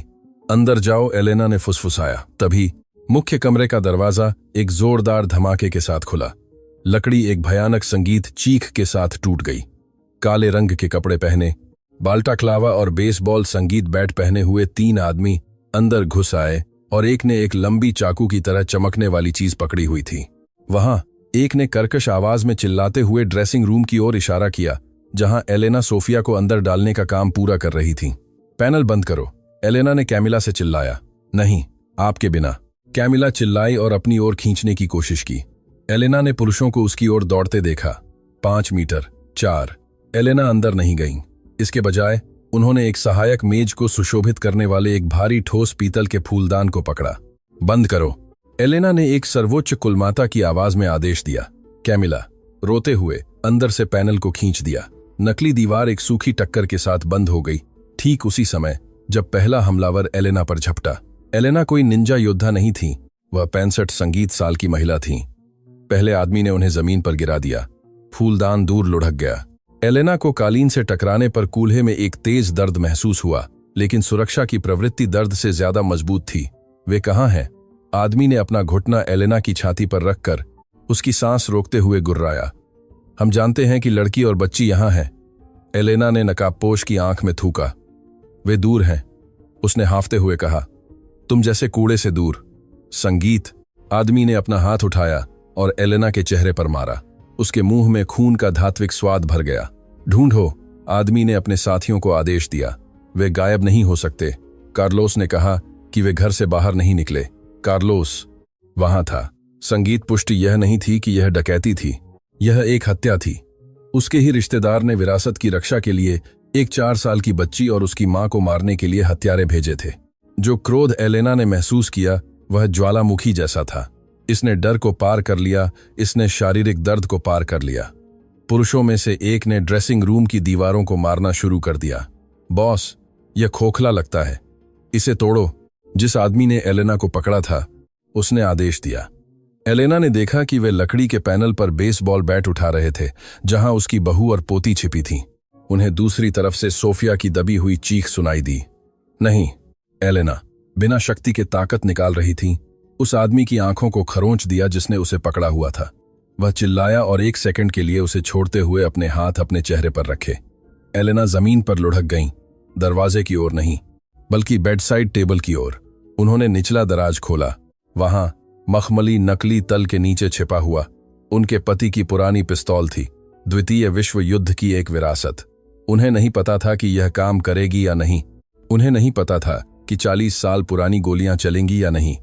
अंदर जाओ, एलेना ने फुसफुसाया। तभी मुख्य कमरे का दरवाजा एक जोरदार धमाके के साथ खुला। लकड़ी एक भयानक संगीत चीख के साथ टूट गई। काले रंग के कपड़े पहने, बाल्टाक्लावा और बेसबॉल संगीत बैट पहने हुए 3 आदमी अंदर घुस आए और एक ने एक लंबी चाकू की तरह चमकने वाली चीज पकड़ी हुई थी। वहां एक ने कर्कश आवाज में चिल्लाते हुए ड्रेसिंग रूम की ओर इशारा किया, जहां एलेना सोफिया को अंदर डालने का काम पूरा कर रही थी। पैनल बंद करो, एलेना ने कैमिला से चिल्लाया। नहीं, आपके बिना, कैमिला चिल्लाई और अपनी ओर खींचने की कोशिश की। एलेना ने पुरुषों को उसकी ओर दौड़ते देखा। 5 मीटर, 4। एलेना अंदर नहीं गईं। इसके बजाय उन्होंने एक सहायक मेज को सुशोभित करने वाले एक भारी ठोस पीतल के फूलदान को पकड़ा। बंद करो, एलेना ने एक सर्वोच्च कुलमाता की आवाज में आदेश दिया। कैमिला रोते हुए अंदर से पैनल को खींच दिया। नकली दीवार एक सूखी टक्कर के साथ बंद हो गई, ठीक उसी समय जब पहला हमलावर एलेना पर झपटा। एलेना कोई निंजा योद्धा नहीं थी, वह 65 संगीत साल की महिला थी। पहले आदमी ने उन्हें जमीन पर गिरा दिया। फूलदान दूर लुढ़क गया। एलेना को कालीन से टकराने पर कूल्हे में एक तेज दर्द महसूस हुआ, लेकिन सुरक्षा की प्रवृत्ति दर्द से ज्यादा मजबूत थी। वे कहाँ हैं? आदमी ने अपना घुटना एलेना की छाती पर रखकर उसकी सांस रोकते हुए गुर्राया। हम जानते हैं कि लड़की और बच्ची यहां है। एलेना ने नकाबपोश की आंख में थूका। वे दूर हैं, उसने हांफते हुए कहा। तुम जैसे कूड़े से दूर। संगीत, आदमी ने अपना हाथ उठाया और एलेना के चेहरे पर मारा। उसके मुंह में खून का धात्विक स्वाद भर गया। ढूंढो, आदमी ने अपने साथियों को आदेश दिया। वे गायब नहीं हो सकते। कार्लोस ने कहा कि वे घर से बाहर नहीं निकले। कार्लोस वहां था। संगीत पुष्टि यह नहीं थी कि यह डकैती थी, यह एक हत्या थी। उसके ही रिश्तेदार ने विरासत की रक्षा के लिए एक 4 साल की बच्ची और उसकी मां को मारने के लिए हत्यारे भेजे थे। जो क्रोध एलेना ने महसूस किया वह ज्वालामुखी जैसा था। इसने डर को पार कर लिया, इसने शारीरिक दर्द को पार कर लिया। पुरुषों में से एक ने ड्रेसिंग रूम की दीवारों को मारना शुरू कर दिया। बॉस, यह खोखला लगता है, इसे तोड़ो। जिस आदमी ने एलेना को पकड़ा था उसने आदेश दिया। एलेना ने देखा कि वे लकड़ी के पैनल पर बेसबॉल बैट उठा रहे थे, जहां उसकी बहू और पोती छिपी थीं। उन्हें दूसरी तरफ से सोफिया की दबी हुई चीख सुनाई दी। नहीं, एलेना बिना शक्ति के ताकत निकाल रही थी। उस आदमी की आंखों को खरोंच दिया जिसने उसे पकड़ा हुआ था। वह चिल्लाया और 1 सेकंड के लिए उसे छोड़ते हुए अपने हाथ अपने चेहरे पर रखे। एलेना जमीन पर लुढ़क गईं, दरवाजे की ओर नहीं बल्कि बेडसाइड टेबल की ओर। उन्होंने निचला दराज खोला। वहां मखमली नकली तल के नीचे छिपा हुआ उनके पति की पुरानी पिस्तौल थी, द्वितीय विश्व युद्ध की एक विरासत। उन्हें नहीं पता था कि यह काम करेगी या नहीं। उन्हें नहीं पता था कि 40 साल पुरानी गोलियां चलेंगी या नहीं,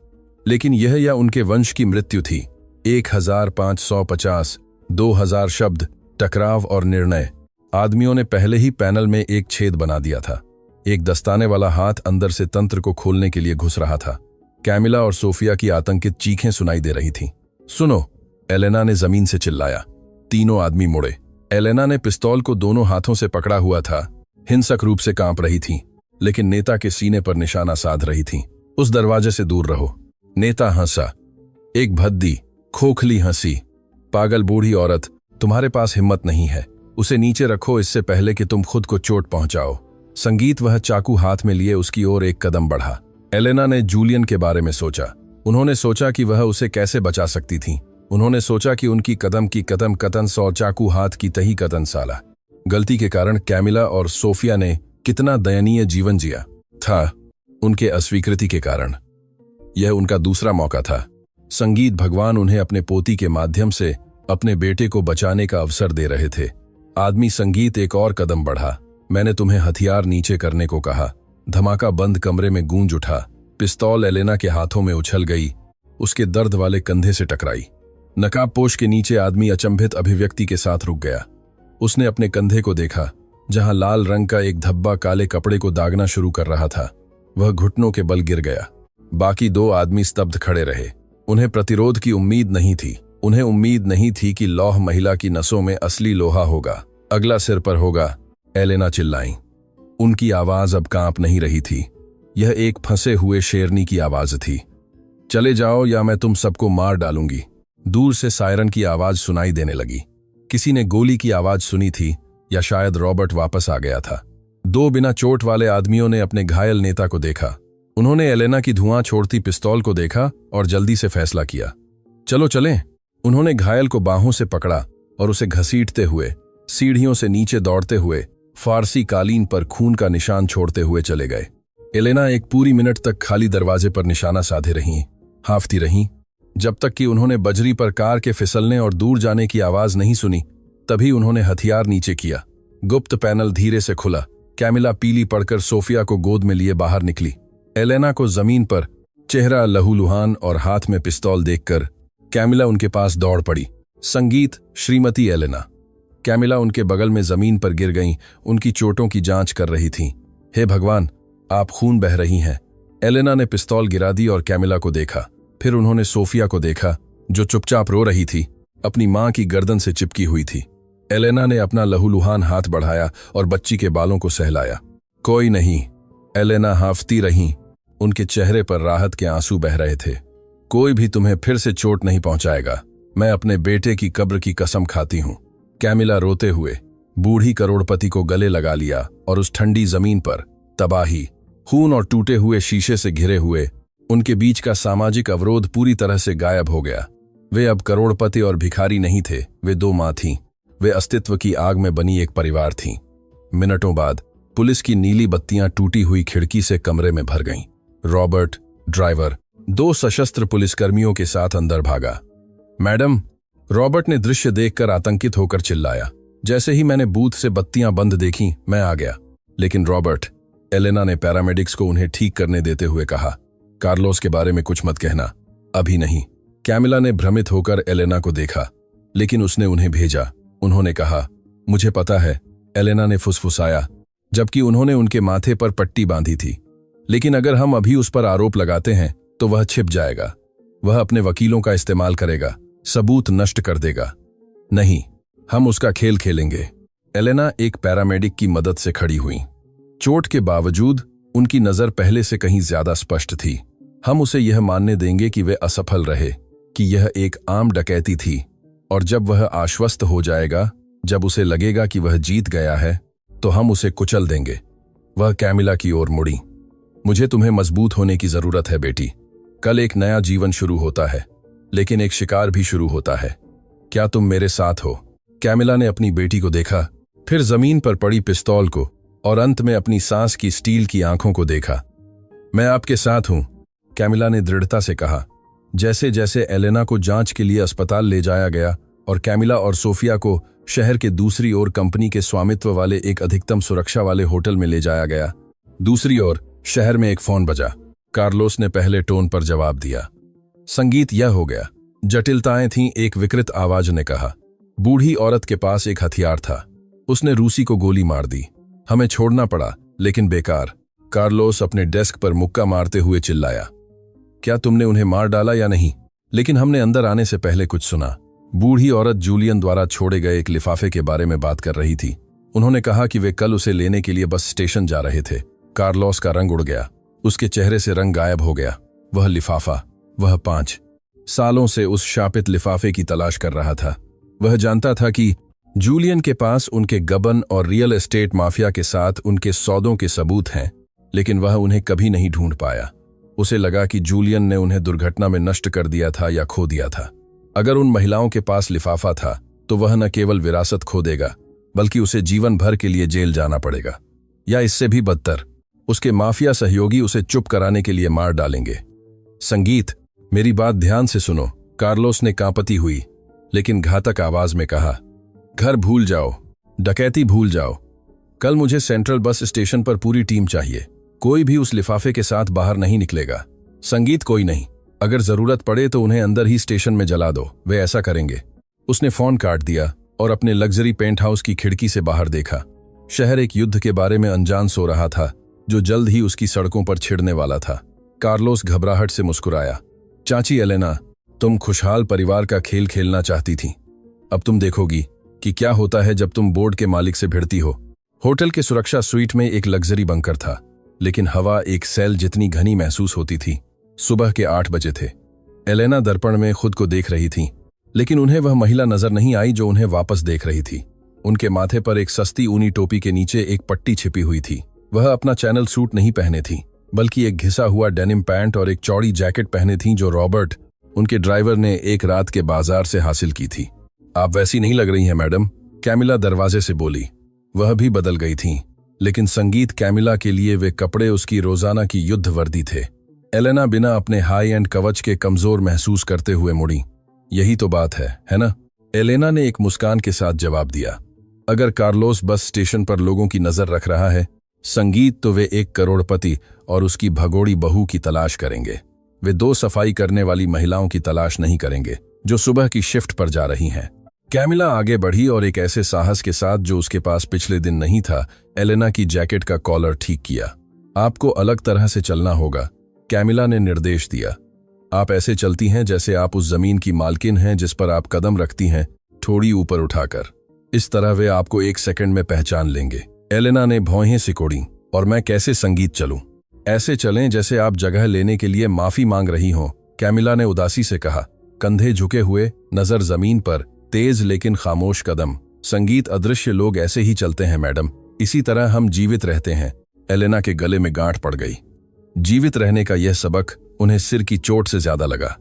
लेकिन यह या उनके वंश की मृत्यु थी। 1550, 2000 शब्द, टकराव और निर्णय। आदमियों ने पहले ही पैनल में एक छेद बना दिया था। एक दस्ताने वाला हाथ अंदर से तंत्र को खोलने के लिए घुस रहा था। कैमिला और सोफिया की आतंकित चीखें सुनाई दे रही थीं। सुनो, एलेना ने जमीन से चिल्लाया। तीनों आदमी मुड़े। एलेना ने पिस्तौल को दोनों हाथों से पकड़ा हुआ था, हिंसक रूप से कांप रही थी, लेकिन नेता के सीने पर निशाना साध रही थी। उस दरवाजे से दूर रहो। नेता हंसा, एक भद्दी खोखली हंसी। पागल बूढ़ी औरत, तुम्हारे पास हिम्मत नहीं है। उसे नीचे रखो इससे पहले कि तुम खुद को चोट पहुंचाओ। संगीत वह चाकू हाथ में लिए उसकी ओर एक कदम बढ़ा। एलेना ने जूलियन के बारे में सोचा। उन्होंने सोचा कि वह उसे कैसे बचा सकती थी। उन्होंने सोचा कि उनकी कदम की कदम कतन सौ चाकू हाथ की तही कतन साला। गलती के कारण कैमिला और सोफिया ने कितना दयनीय जीवन जिया था, उनके अस्वीकृति के कारण। यह उनका दूसरा मौका था। संगीत भगवान उन्हें अपने पोती के माध्यम से अपने बेटे को बचाने का अवसर दे रहे थे। आदमी संगीत एक और कदम बढ़ा। मैंने तुम्हें हथियार नीचे करने को कहा। धमाका बंद कमरे में गूंज उठा। पिस्तौल एलेना के हाथों में उछल गई, उसके दर्द वाले कंधे से टकराई। नकाबपोश के नीचे आदमी अचंभित अभिव्यक्ति के साथ रुक गया। उसने अपने कंधे को देखा, जहां लाल रंग का एक धब्बा काले कपड़े को दागना शुरू कर रहा था। वह घुटनों के बल गिर गया। बाकी 2 आदमी स्तब्ध खड़े रहे। उन्हें प्रतिरोध की उम्मीद नहीं थी। उन्हें उम्मीद नहीं थी कि लौह महिला की नसों में असली लोहा होगा। अगला सिर पर होगा। एलेना चिल्लाई। उनकी आवाज अब कांप नहीं रही थी। यह एक फंसे हुए शेरनी की आवाज थी। चले जाओ या मैं तुम सबको मार डालूंगी। दूर से सायरन की आवाज सुनाई देने लगी। किसी ने गोली की आवाज सुनी थी या शायद रॉबर्ट वापस आ गया था। दो बिना चोट वाले आदमियों ने अपने घायल नेता को देखा। उन्होंने एलेना की धुआं छोड़ती पिस्तौल को देखा और जल्दी से फैसला किया, चलो चलें। उन्होंने घायल को बाहों से पकड़ा और उसे घसीटते हुए सीढ़ियों से नीचे दौड़ते हुए फारसी कालीन पर खून का निशान छोड़ते हुए चले गए। एलेना एक पूरी मिनट तक खाली दरवाजे पर निशाना साधे रहीं, हांफती रहीं, जब तक कि उन्होंने बजरी पर कार के फिसलने और दूर जाने की आवाज नहीं सुनी। तभी उन्होंने हथियार नीचे किया। गुप्त पैनल धीरे से खुला। कैमिला पीली पड़कर सोफिया को गोद में लिए बाहर निकली। एलेना को जमीन पर, चेहरा लहूलुहान और हाथ में पिस्तौल देखकर कैमिला उनके पास दौड़ पड़ी। संगीत, श्रीमती एलेना। कैमिला उनके बगल में जमीन पर गिर गईं, उनकी चोटों की जांच कर रही थीं। हे भगवान, आप खून बह रही हैं। एलेना ने पिस्तौल गिरा दी और कैमिला को देखा। फिर उन्होंने सोफिया को देखा, जो चुपचाप रो रही थी, अपनी मां की गर्दन से चिपकी हुई थी। एलेना ने अपना लहूलुहान हाथ बढ़ाया और बच्ची के बालों को सहलाया। कोई नहीं, एलेना हांफती रहीं। उनके चेहरे पर राहत के आंसू बह रहे थे। कोई भी तुम्हें फिर से चोट नहीं पहुंचाएगा। मैं अपने बेटे की कब्र की कसम खाती हूं। कैमिला रोते हुए बूढ़ी करोड़पति को गले लगा लिया और उस ठंडी जमीन पर तबाही, खून और टूटे हुए शीशे से घिरे हुए उनके बीच का सामाजिक अवरोध पूरी तरह से गायब हो गया। वे अब करोड़पति और भिखारी नहीं थे, वे दो मां थीं। वे अस्तित्व की आग में बनी एक परिवार थीं। मिनटों बाद पुलिस की नीली बत्तियां टूटी हुई खिड़की से कमरे में भर गईं। रॉबर्ट, ड्राइवर, दो सशस्त्र पुलिसकर्मियों के साथ अंदर भागा। मैडम, रॉबर्ट ने दृश्य देखकर आतंकित होकर चिल्लाया। जैसे ही मैंने बूथ से बत्तियां बंद देखीं, मैं आ गया। लेकिन रॉबर्ट, एलेना ने पैरामेडिक्स को उन्हें ठीक करने देते हुए कहा, कार्लोस के बारे में कुछ मत कहना, अभी नहीं। कैमिला ने भ्रमित होकर एलेना को देखा, लेकिन उसने उन्हें भेजा। उन्होंने कहा, मुझे पता है, एलेना ने फुसफुसाया, जबकि उन्होंने उनके माथे पर पट्टी बांधी थी। लेकिन अगर हम अभी उस पर आरोप लगाते हैं तो वह छिप जाएगा। वह अपने वकीलों का इस्तेमाल करेगा, सबूत नष्ट कर देगा। नहीं, हम उसका खेल खेलेंगे। एलेना एक पैरामेडिक की मदद से खड़ी हुई। चोट के बावजूद उनकी नजर पहले से कहीं ज्यादा स्पष्ट थी। हम उसे यह मानने देंगे कि वे असफल रहे, कि यह एक आम डकैती थी, और जब वह आश्वस्त हो जाएगा, जब उसे लगेगा कि वह जीत गया है, तो हम उसे कुचल देंगे। वह कैमिला की ओर मुड़ी। मुझे तुम्हें मजबूत होने की जरूरत है बेटी। कल एक नया जीवन शुरू होता है, लेकिन एक शिकार भी शुरू होता है। क्या तुम मेरे साथ हो? कैमिला ने अपनी बेटी को देखा, फिर जमीन पर पड़ी पिस्तौल को, और अंत में अपनी सांस की स्टील की आंखों को देखा। मैं आपके साथ हूं, कैमिला ने दृढ़ता से कहा। जैसे जैसे एलेना को जांच के लिए अस्पताल ले जाया गया और कैमिला और सोफिया को शहर के दूसरी ओर कंपनी के स्वामित्व वाले एक अधिकतम सुरक्षा वाले होटल में ले जाया गया, दूसरी ओर शहर में एक फोन बजा। कार्लोस ने पहले टोन पर जवाब दिया। संगीत यह हो गया। जटिलताएं थीं, एक विकृत आवाज ने कहा। बूढ़ी औरत के पास एक हथियार था। उसने रूसी को गोली मार दी। हमें छोड़ना पड़ा, लेकिन बेकार। कार्लोस अपने डेस्क पर मुक्का मारते हुए चिल्लाया, क्या तुमने उन्हें मार डाला या नहीं? लेकिन हमने अंदर आने से पहले कुछ सुना। बूढ़ी औरत जूलियन द्वारा छोड़े गए एक लिफाफे के बारे में बात कर रही थी। उन्होंने कहा कि वे कल उसे लेने के लिए बस स्टेशन जा रहे थे। कार्लोस का रंग उड़ गया। उसके चेहरे से रंग गायब हो गया। वह लिफाफा, वह 5 सालों से उस शापित लिफाफे की तलाश कर रहा था। वह जानता था कि जूलियन के पास उनके गबन और रियल एस्टेट माफिया के साथ उनके सौदों के सबूत हैं, लेकिन वह उन्हें कभी नहीं ढूंढ पाया। उसे लगा कि जूलियन ने उन्हें दुर्घटना में नष्ट कर दिया था या खो दिया था। अगर उन महिलाओं के पास लिफाफा था, तो वह न केवल विरासत खो देगा, बल्कि उसे जीवन भर के लिए जेल जाना पड़ेगा, या इससे भी बदतर, उसके माफिया सहयोगी उसे चुप कराने के लिए मार डालेंगे। संगीत, मेरी बात ध्यान से सुनो, कार्लोस ने कांपती हुई लेकिन घातक आवाज में कहा। घर भूल जाओ, डकैती भूल जाओ। कल मुझे सेंट्रल बस स्टेशन पर पूरी टीम चाहिए। कोई भी उस लिफाफे के साथ बाहर नहीं निकलेगा। संगीत, कोई नहीं। अगर जरूरत पड़े तो उन्हें अंदर ही स्टेशन में जला दो, वे ऐसा करेंगे। उसने फोन काट दिया और अपने लग्जरी पेंट हाउस की खिड़की से बाहर देखा। शहर एक युद्ध के बारे में अनजान सो रहा था, जो जल्द ही उसकी सड़कों पर छिड़ने वाला था। कार्लोस घबराहट से मुस्कुराया। चाची एलेना, तुम खुशहाल परिवार का खेल खेलना चाहती थी। अब तुम देखोगी कि क्या होता है जब तुम बोर्ड के मालिक से भिड़ती हो। होटल के सुरक्षा स्वीट में एक लग्जरी बंकर था, लेकिन हवा एक सेल जितनी घनी महसूस होती थी। सुबह के 8 बजे थे। एलेना दर्पण में खुद को देख रही थी, लेकिन उन्हें वह महिला नजर नहीं आई जो उन्हें वापस देख रही थी। उनके माथे पर एक सस्ती ऊनी टोपी के नीचे एक पट्टी छिपी हुई थी। वह अपना चैनल सूट नहीं पहने थी, बल्कि एक घिसा हुआ डेनिम पैंट और एक चौड़ी जैकेट पहने थी जो रॉबर्ट, उनके ड्राइवर, ने एक रात के बाजार से हासिल की थी। आप वैसी नहीं लग रही हैं मैडम, कैमिला दरवाजे से बोली। वह भी बदल गई थी, लेकिन संगीत कैमिला के लिए वे कपड़े उसकी रोजाना की युद्ध वर्दी थे। एलेना बिना अपने हाई एंड कवच के कमजोर महसूस करते हुए मुड़ी। यही तो बात है ना? एलेना ने एक मुस्कान के साथ जवाब दिया। अगर कार्लोस बस स्टेशन पर लोगों की नजर रख रहा है, संगीत तो वे एक करोड़पति और उसकी भगोड़ी बहू की तलाश करेंगे। वे 2 सफाई करने वाली महिलाओं की तलाश नहीं करेंगे जो सुबह की शिफ्ट पर जा रही हैं। कैमिला आगे बढ़ी और एक ऐसे साहस के साथ जो उसके पास पिछले दिन नहीं था, एलेना की जैकेट का कॉलर ठीक किया। आपको अलग तरह से चलना होगा, कैमिला ने निर्देश दिया। आप ऐसे चलती हैं जैसे आप उस जमीन की मालकिन हैं जिस पर आप कदम रखती हैं, थोड़ी ऊपर उठाकर। इस तरह वे आपको 1 सेकंड में पहचान लेंगे। एलेना ने भौहें सिकोड़ी। और मैं कैसे संगीत चलूं? ऐसे चलें जैसे आप जगह लेने के लिए माफी मांग रही हों, कैमिला ने उदासी से कहा। कंधे झुके हुए, नजर जमीन पर, तेज लेकिन खामोश कदम। संगीत अदृश्य लोग ऐसे ही चलते हैं मैडम, इसी तरह हम जीवित रहते हैं। एलेना के गले में गांठ पड़ गई। जीवित रहने का यह सबक उन्हें सिर की चोट से ज्यादा लगा।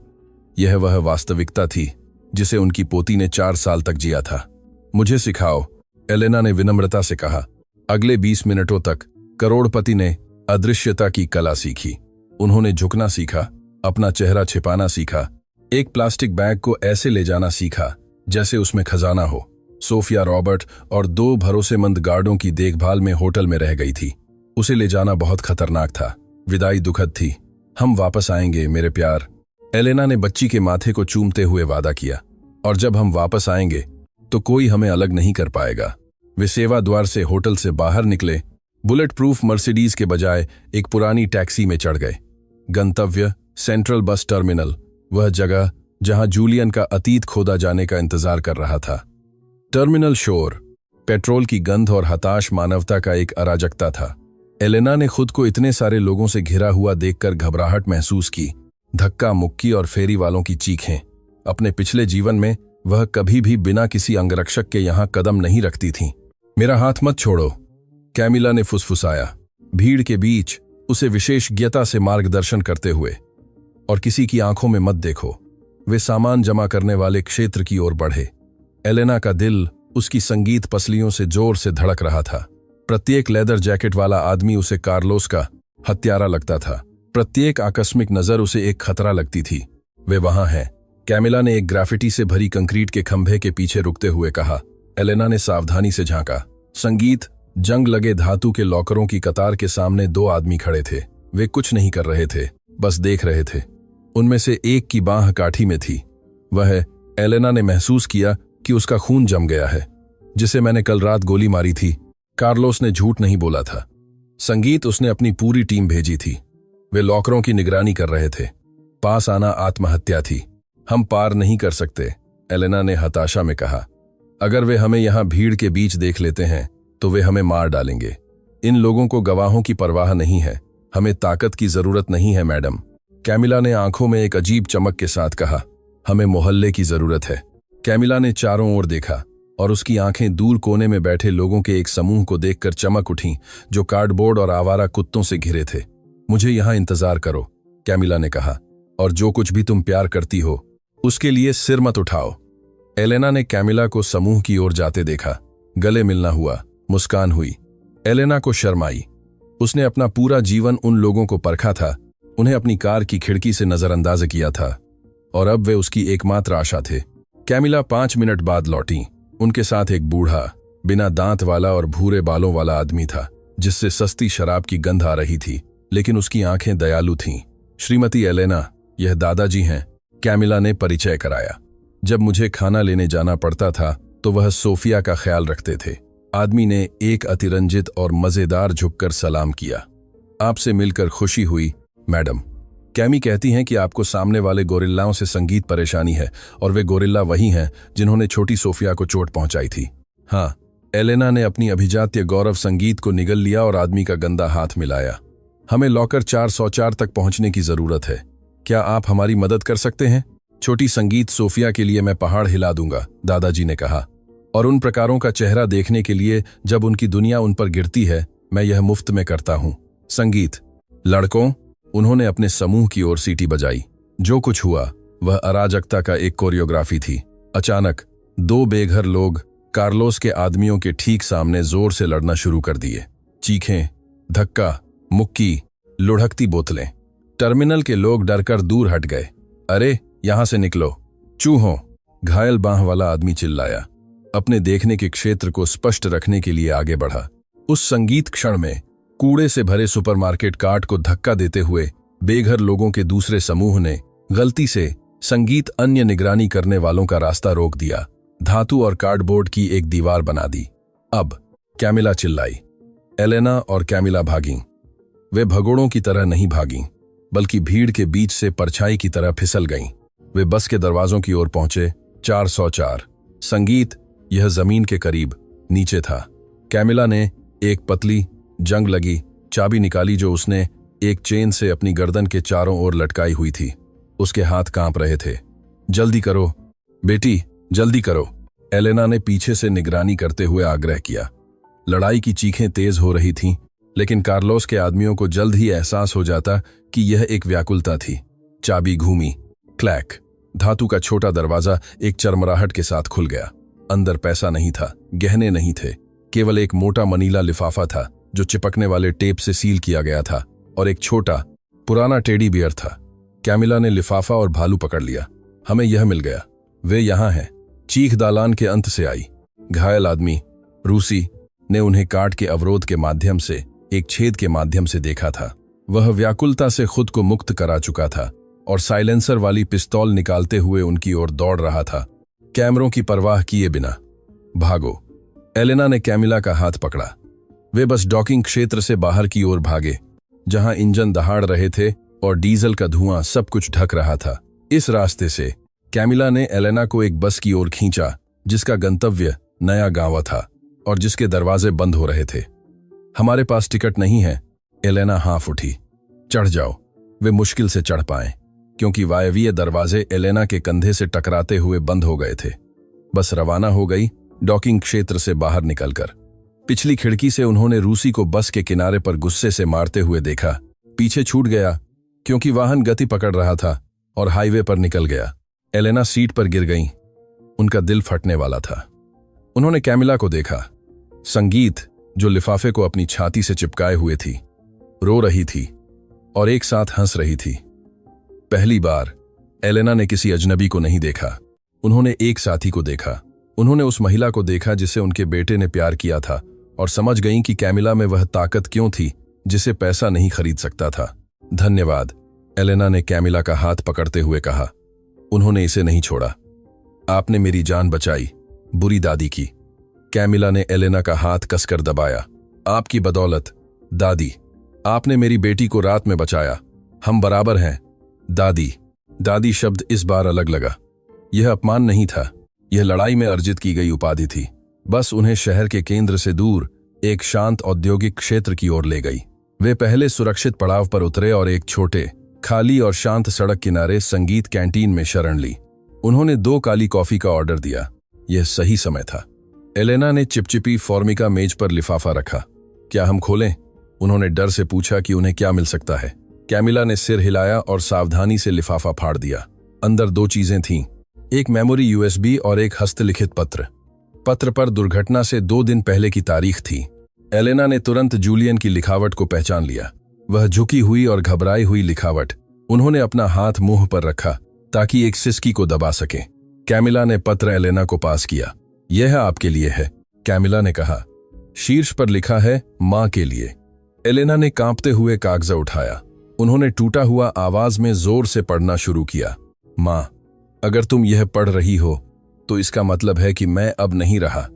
यह वह वास्तविकता थी जिसे उनकी पोती ने 4 साल तक जिया था। मुझे सिखाओ, एलेना ने विनम्रता से कहा। अगले 20 मिनटों तक करोड़पति ने अदृश्यता की कला सीखी। उन्होंने झुकना सीखा, अपना चेहरा छिपाना सीखा, एक प्लास्टिक बैग को ऐसे ले जाना सीखा जैसे उसमें खजाना हो। सोफिया रॉबर्ट और 2 भरोसेमंद गार्डों की देखभाल में होटल में रह गई थी। उसे ले जाना बहुत खतरनाक था। विदाई दुखद थी। हम वापस आएंगे मेरे प्यार, एलेना ने बच्ची के माथे को चूमते हुए वादा किया। और जब हम वापस आएंगे तो कोई हमें अलग नहीं कर पाएगा। वे सेवा द्वार से होटल से बाहर निकले, बुलेट प्रूफ मर्सिडीज के बजाय एक पुरानी टैक्सी में चढ़ गए। गंतव्य सेंट्रल बस टर्मिनल, वह जगह जहां जूलियन का अतीत खोदा जाने का इंतजार कर रहा था। टर्मिनल शोर, पेट्रोल की गंध और हताश मानवता का एक अराजकता था। एलेना ने खुद को इतने सारे लोगों से घिरा हुआ देखकर घबराहट महसूस की। धक्का मुक्की और फेरी वालों की चीखें। अपने पिछले जीवन में वह कभी भी बिना किसी अंगरक्षक के यहां कदम नहीं रखती थीं। मेरा हाथ मत छोड़ो, कैमिला ने फुसफुसाया, भीड़ के बीच उसे विशेषज्ञता से मार्गदर्शन करते हुए। और किसी की आंखों में मत देखो। वे सामान जमा करने वाले क्षेत्र की ओर बढ़े। एलेना का दिल उसकी संगीत पसलियों से जोर से धड़क रहा था। प्रत्येक लेदर जैकेट वाला आदमी उसे कार्लोस का हत्यारा लगता था। प्रत्येक आकस्मिक नजर उसे एक खतरा लगती थी। वे वहां हैं, कैमिला ने एक ग्राफिटी से भरी कंक्रीट के खंभे के पीछे रुकते हुए कहा। एलेना ने सावधानी से झांका। संगीत जंग लगे धातु के लॉकरों की कतार के सामने 2 आदमी खड़े थे। वे कुछ नहीं कर रहे थे, बस देख रहे थे। उनमें से एक की बांह काठी में थी। वह एलेना ने महसूस किया कि उसका खून जम गया है। जिसे मैंने कल रात गोली मारी थी, कार्लोस ने झूठ नहीं बोला था। संगीत उसने अपनी पूरी टीम भेजी थी। वे लॉकरों की निगरानी कर रहे थे। पास आना आत्महत्या थी। हम पार नहीं कर सकते, एलेना ने हताशा में कहा। अगर वे हमें यहां भीड़ के बीच देख लेते हैं तो वे हमें मार डालेंगे। इन लोगों को गवाहों की परवाह नहीं है। हमें ताकत की जरूरत नहीं है मैडम, कैमिला ने आंखों में एक अजीब चमक के साथ कहा। हमें मोहल्ले की जरूरत है। कैमिला ने चारों ओर देखा और उसकी आंखें दूर कोने में बैठे लोगों के एक समूह को देखकर चमक उठीं जो कार्डबोर्ड और आवारा कुत्तों से घिरे थे। मुझे यहां इंतजार करो, कैमिला ने कहा, और जो कुछ भी तुम प्यार करती हो उसके लिए सिर मत उठाओ। एलेना ने कैमिला को समूह की ओर जाते देखा। गले मिलना हुआ, मुस्कान हुई। एलेना को शर्म आई। उसने अपना पूरा जीवन उन लोगों को परखा था, उन्हें अपनी कार की खिड़की से नजरअंदाज किया था, और अब वे उसकी एकमात्र आशा थे। कैमिला 5 मिनट बाद लौटी। उनके साथ एक बूढ़ा, बिना दांत वाला और भूरे बालों वाला आदमी था, जिससे सस्ती शराब की गंध आ रही थी, लेकिन उसकी आंखें दयालु थीं। श्रीमती एलेना, यह दादाजी हैं, कैमिला ने परिचय कराया। जब मुझे खाना लेने जाना पड़ता था तो वह सोफिया का ख्याल रखते थे। आदमी ने एक अतिरंजित और मजेदार झुककर सलाम किया। आपसे मिलकर खुशी हुई मैडम। कैमी कहती हैं कि आपको सामने वाले गोरिल्लाओं से संगीत परेशानी है, और वे गोरिल्ला वही हैं जिन्होंने छोटी सोफिया को चोट पहुंचाई थी। हाँ, एलेना ने अपनी अभिजात्य गौरव संगीत को निगल लिया और आदमी का गंदा हाथ मिलाया। हमें लॉकर 404 तक पहुंचने की जरूरत है। क्या आप हमारी मदद कर सकते हैं? छोटी संगीत सोफिया के लिए मैं पहाड़ हिला दूंगा, दादाजी ने कहा। और उन प्रकारों का चेहरा देखने के लिए जब उनकी दुनिया उन पर गिरती है, मैं यह मुफ्त में करता हूं। संगीत। लड़कों, उन्होंने अपने समूह की ओर सीटी बजाई। जो कुछ हुआ वह अराजकता का एक कोरियोग्राफी थी। अचानक 2 बेघर लोग कार्लोस के आदमियों के ठीक सामने जोर से लड़ना शुरू कर दिए। चीखें, धक्का, मुक्की, लुढ़कती बोतलें। टर्मिनल के लोग डरकर दूर हट गए। अरे, यहां से निकलो, चूहों! घायल बांह वाला आदमी चिल्लाया, अपने देखने के क्षेत्र को स्पष्ट रखने के लिए आगे बढ़ा। उस संगीत क्षण में कूड़े से भरे सुपरमार्केट कार्ट को धक्का देते हुए बेघर लोगों के दूसरे समूह ने गलती से संगीत अन्य निगरानी करने वालों का रास्ता रोक दिया, धातु और कार्डबोर्ड की एक दीवार बना दी। अब कैमिला चिल्लाई। एलेना और कैमिला भागीं। वे भगोड़ों की तरह नहीं भागीं, बल्कि भीड़ के बीच से परछाई की तरह फिसल गईं। वे बस के दरवाजों की ओर पहुंचे। 404। संगीत यह जमीन के करीब नीचे था। कैमिला ने एक पतली, जंग लगी चाबी निकाली जो उसने एक चेन से अपनी गर्दन के चारों ओर लटकाई हुई थी। उसके हाथ कांप रहे थे। जल्दी करो बेटी, जल्दी करो, एलेना ने पीछे से निगरानी करते हुए आग्रह किया। लड़ाई की चीखें तेज हो रही थीं, लेकिन कार्लोस के आदमियों को जल्द ही एहसास हो जाता कि यह एक व्याकुलता थी। चाबी घूमी। क्लैक। धातु का छोटा दरवाजा एक चरमराहट के साथ खुल गया। अंदर पैसा नहीं था, गहने नहीं थे, केवल एक मोटा मनीला लिफाफा था जो चिपकने वाले टेप से सील किया गया था, और एक छोटा पुराना टेडी बियर था। कैमिला ने लिफाफा और भालू पकड़ लिया। हमें यह मिल गया, वे यहां हैं। चीख दालान के अंत से आई। घायल आदमी रूसी ने उन्हें काट के अवरोध के माध्यम से एक छेद के माध्यम से देखा था। वह व्याकुलता से खुद को मुक्त करा चुका था और साइलेंसर वाली पिस्तौल निकालते हुए उनकी ओर दौड़ रहा था, कैमरों की परवाह किए बिना। भागो! एलेना ने कैमिला का हाथ पकड़ा। वे बस डॉकिंग क्षेत्र से बाहर की ओर भागे, जहां इंजन दहाड़ रहे थे और डीजल का धुआं सब कुछ ढक रहा था। इस रास्ते से कैमिला ने एलेना को एक बस की ओर खींचा जिसका गंतव्य नया गांव था और जिसके दरवाजे बंद हो रहे थे। हमारे पास टिकट नहीं है, एलेना हाँफ उठी। चढ़ जाओ। वे मुश्किल से चढ़ पाए क्योंकि वायवीय दरवाजे एलेना के कंधे से टकराते हुए बंद हो गए थे। बस रवाना हो गई डॉकिंग क्षेत्र से बाहर निकलकर। पिछली खिड़की से उन्होंने रूसी को बस के किनारे पर गुस्से से मारते हुए देखा। पीछे छूट गया क्योंकि वाहन गति पकड़ रहा था और हाईवे पर निकल गया। एलेना सीट पर गिर गईं। उनका दिल फटने वाला था। उन्होंने कैमिला को देखा। संगीत, जो लिफाफे को अपनी छाती से चिपकाए हुए थी, रो रही थी और एक साथ हंस रही थी। पहली बार एलेना ने किसी अजनबी को नहीं देखा, उन्होंने एक साथी को देखा। उन्होंने उस महिला को देखा जिसे उनके बेटे ने प्यार किया था और समझ गईं कि कैमिला में वह ताकत क्यों थी जिसे पैसा नहीं खरीद सकता था। धन्यवाद, एलेना ने कैमिला का हाथ पकड़ते हुए कहा। उन्होंने इसे नहीं छोड़ा। आपने मेरी जान बचाई, बुरी दादी की। कैमिला ने एलेना का हाथ कसकर दबाया। आपकी बदौलत दादी, आपने मेरी बेटी को रात में बचाया। हम बराबर हैं दादी। दादी शब्द इस बार अलग लगा। यह अपमान नहीं था, यह लड़ाई में अर्जित की गई उपाधि थी। बस उन्हें शहर के केंद्र से दूर एक शांत औद्योगिक क्षेत्र की ओर ले गई। वे पहले सुरक्षित पड़ाव पर उतरे और एक छोटे, खाली और शांत सड़क किनारे संगीत कैंटीन में शरण ली। उन्होंने 2 काली कॉफी का ऑर्डर दिया। यह सही समय था। एलेना ने चिपचिपी फॉर्मिका मेज पर लिफाफा रखा। क्या हम खोलें? उन्होंने डर से पूछा कि उन्हें क्या मिल सकता है। कैमिला ने सिर हिलाया और सावधानी से लिफाफा फाड़ दिया। अंदर 2 चीजें थीं, एक मेमोरी यूएसबी और एक हस्तलिखित पत्र। पत्र पर दुर्घटना से 2 दिन पहले की तारीख थी। एलेना ने तुरंत जूलियन की लिखावट को पहचान लिया। वह झुकी हुई और घबराई हुई लिखावट। उन्होंने अपना हाथ मुंह पर रखा ताकि एक सिसकी को दबा सके। कैमिला ने पत्र एलेना को पास किया। यह आपके लिए है, कैमिला ने कहा। शीर्ष पर लिखा है, मां के लिए। एलेना ने कांपते हुए कागज उठाया। उन्होंने टूटा हुआ आवाज में जोर से पढ़ना शुरू किया। मां, अगर तुम यह पढ़ रही हो तो इसका मतलब है कि मैं अब नहीं रहा,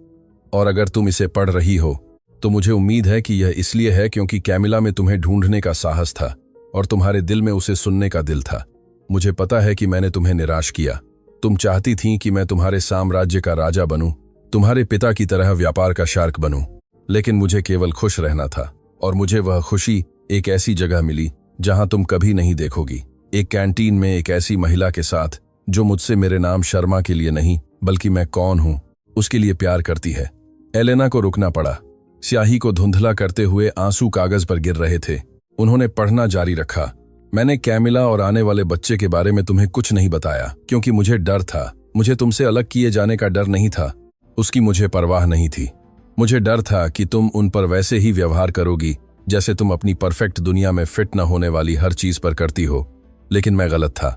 और अगर तुम इसे पढ़ रही हो तो मुझे उम्मीद है कि यह इसलिए है क्योंकि कैमिला में तुम्हें ढूंढने का साहस था और तुम्हारे दिल में उसे सुनने का दिल था। मुझे पता है कि मैंने तुम्हें निराश किया। तुम चाहती थीं कि मैं तुम्हारे साम्राज्य का राजा बनूं, तुम्हारे पिता की तरह व्यापार का शार्क बनूं, लेकिन मुझे केवल खुश रहना था, और मुझे वह खुशी एक ऐसी जगह मिली जहां तुम कभी नहीं देखोगी। एक कैंटीन में एक ऐसी महिला के साथ जो मुझसे मेरे नाम शर्मा के लिए नहीं बल्कि मैं कौन हूं, उसके लिए प्यार करती है। एलेना को रुकना पड़ा। स्याही को धुंधला करते हुए आंसू कागज पर गिर रहे थे। उन्होंने पढ़ना जारी रखा। मैंने कैमिला और आने वाले बच्चे के बारे में तुम्हें कुछ नहीं बताया क्योंकि मुझे डर था। मुझे तुमसे अलग किए जाने का डर नहीं था, उसकी मुझे परवाह नहीं थी। मुझे डर था कि तुम उन पर वैसे ही व्यवहार करोगी जैसे तुम अपनी परफेक्ट दुनिया में फिट न होने वाली हर चीज पर करती हो। लेकिन मैं गलत था।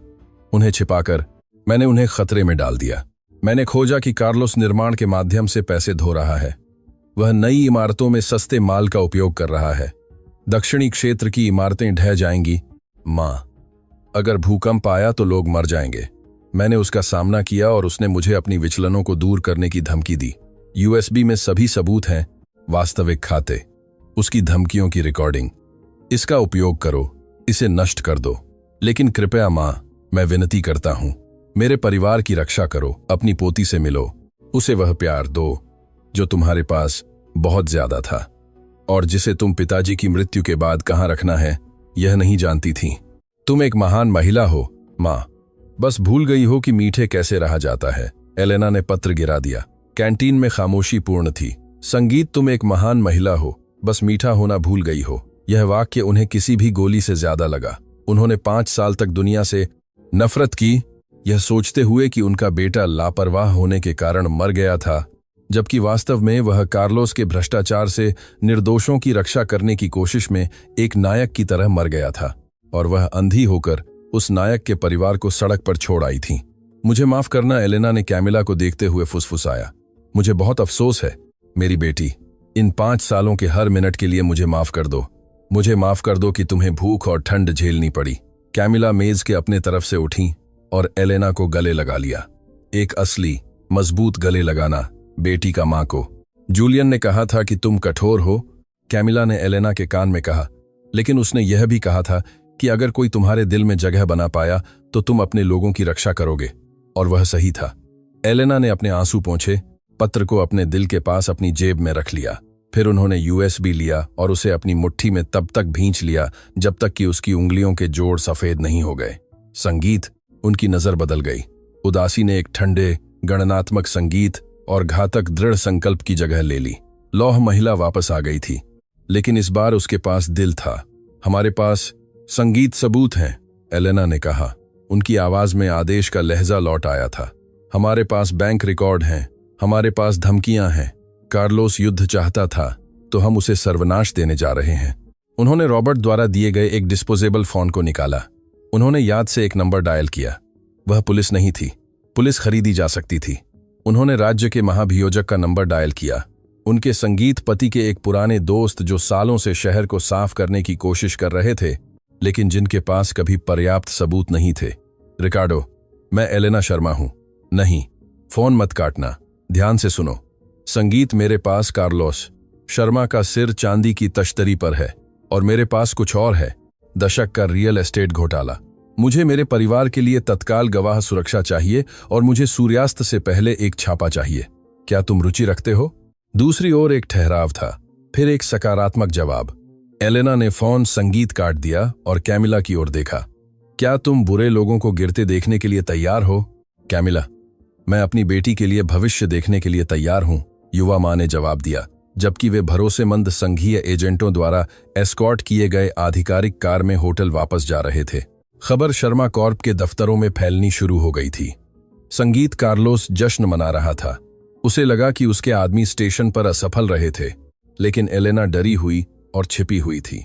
उन्हें छिपाकर मैंने उन्हें खतरे में डाल दिया। मैंने खोजा कि कार्लोस निर्माण के माध्यम से पैसे धो रहा है। वह नई इमारतों में सस्ते माल का उपयोग कर रहा है। दक्षिणी क्षेत्र की इमारतें ढह जाएंगी। मां, अगर भूकंप आया तो लोग मर जाएंगे। मैंने उसका सामना किया और उसने मुझे अपनी विचलनों को दूर करने की धमकी दी। यूएसबी में सभी सबूत हैं, वास्तविक खाते, उसकी धमकियों की रिकॉर्डिंग। इसका उपयोग करो, इसे नष्ट कर दो। लेकिन कृपया मां, मैं विनती करता हूं, मेरे परिवार की रक्षा करो। अपनी पोती से मिलो, उसे वह प्यार दो जो तुम्हारे पास बहुत ज्यादा था और जिसे तुम पिताजी की मृत्यु के बाद कहां रखना है यह नहीं जानती थी। तुम एक महान महिला हो मां, बस भूल गई हो कि मीठे कैसे रहा जाता है। एलेना ने पत्र गिरा दिया। कैंटीन में खामोशी पूर्ण थी। संगीत, तुम एक महान महिला हो, बस मीठा होना भूल गई हो। यह वाक्य उन्हें किसी भी गोली से ज्यादा लगा। उन्होंने 5 साल तक दुनिया से नफरत की, यह सोचते हुए कि उनका बेटा लापरवाह होने के कारण मर गया था, जबकि वास्तव में वह कार्लोस के भ्रष्टाचार से निर्दोषों की रक्षा करने की कोशिश में एक नायक की तरह मर गया था और वह अंधी होकर उस नायक के परिवार को सड़क पर छोड़ आई थी। मुझे माफ करना, एलेना ने कैमिला को देखते हुए फुसफुसाया। मुझे बहुत अफसोस है मेरी बेटी। इन 5 सालों के हर मिनट के लिए मुझे माफ कर दो। मुझे माफ कर दो कि तुम्हें भूख और ठंड झेलनी पड़ी। कैमिला मेज के अपने तरफ से उठी और एलेना को गले लगा लिया। एक असली मजबूत गले लगाना बेटी का मां को। जूलियन ने कहा था कि तुम कठोर हो, कैमिला ने एलेना के कान में कहा, लेकिन उसने यह भी कहा था कि अगर कोई तुम्हारे दिल में जगह बना पाया तो तुम अपने लोगों की रक्षा करोगे। और वह सही था। एलेना ने अपने आंसू पोंछे, पत्र को अपने दिल के पास अपनी जेब में रख लिया। फिर उन्होंने यूएसबी लिया और उसे अपनी मुट्ठी में तब तक भींच लिया जब तक कि उसकी उंगलियों के जोड़ सफेद नहीं हो गए। संगीत, उनकी नजर बदल गई। उदासी ने एक ठंडे गणनात्मक संगीत और घातक दृढ़ संकल्प की जगह ले ली। लौह महिला वापस आ गई थी, लेकिन इस बार उसके पास दिल था। हमारे पास संगीत सबूत हैं, एलेना ने कहा। उनकी आवाज में आदेश का लहजा लौट आया था। हमारे पास बैंक रिकॉर्ड हैं, हमारे पास धमकियां हैं। कार्लोस युद्ध चाहता था तो हम उसे सर्वनाश देने जा रहे हैं। उन्होंने रॉबर्ट द्वारा दिए गए एक डिस्पोजेबल फोन को निकाला। उन्होंने याद से एक नंबर डायल किया। वह पुलिस नहीं थी, पुलिस खरीदी जा सकती थी। उन्होंने राज्य के महाभियोजक का नंबर डायल किया, उनके संगीत पति के एक पुराने दोस्त जो सालों से शहर को साफ करने की कोशिश कर रहे थे, लेकिन जिनके पास कभी पर्याप्त सबूत नहीं थे। रिकार्डो, मैं एलेना शर्मा हूं। नहीं, फोन मत काटना, ध्यान से सुनो। संगीत, मेरे पास कार्लोस शर्मा का सिर चांदी की तश्तरी पर है और मेरे पास कुछ और है, दशक का रियल एस्टेट घोटाला। मुझे मेरे परिवार के लिए तत्काल गवाह सुरक्षा चाहिए और मुझे सूर्यास्त से पहले एक छापा चाहिए। क्या तुम रुचि रखते हो? दूसरी ओर एक ठहराव था, फिर एक सकारात्मक जवाब। एलेना ने फोन संगीत काट दिया और कैमिला की ओर देखा। क्या तुम बुरे लोगों को गिरते देखने के लिए तैयार हो? कैमिला, मैं अपनी बेटी के लिए भविष्य देखने के लिए तैयार हूं, युवा मां ने जवाब दिया, जबकि वे भरोसेमंद संघीय एजेंटों द्वारा एस्कॉर्ट किए गए आधिकारिक कार में होटल वापस जा रहे थे। खबर शर्मा कॉर्प के दफ्तरों में फैलनी शुरू हो गई थी। संगीत कार्लोस जश्न मना रहा था। उसे लगा कि उसके आदमी स्टेशन पर असफल रहे थे, लेकिन एलेना डरी हुई और छिपी हुई थी।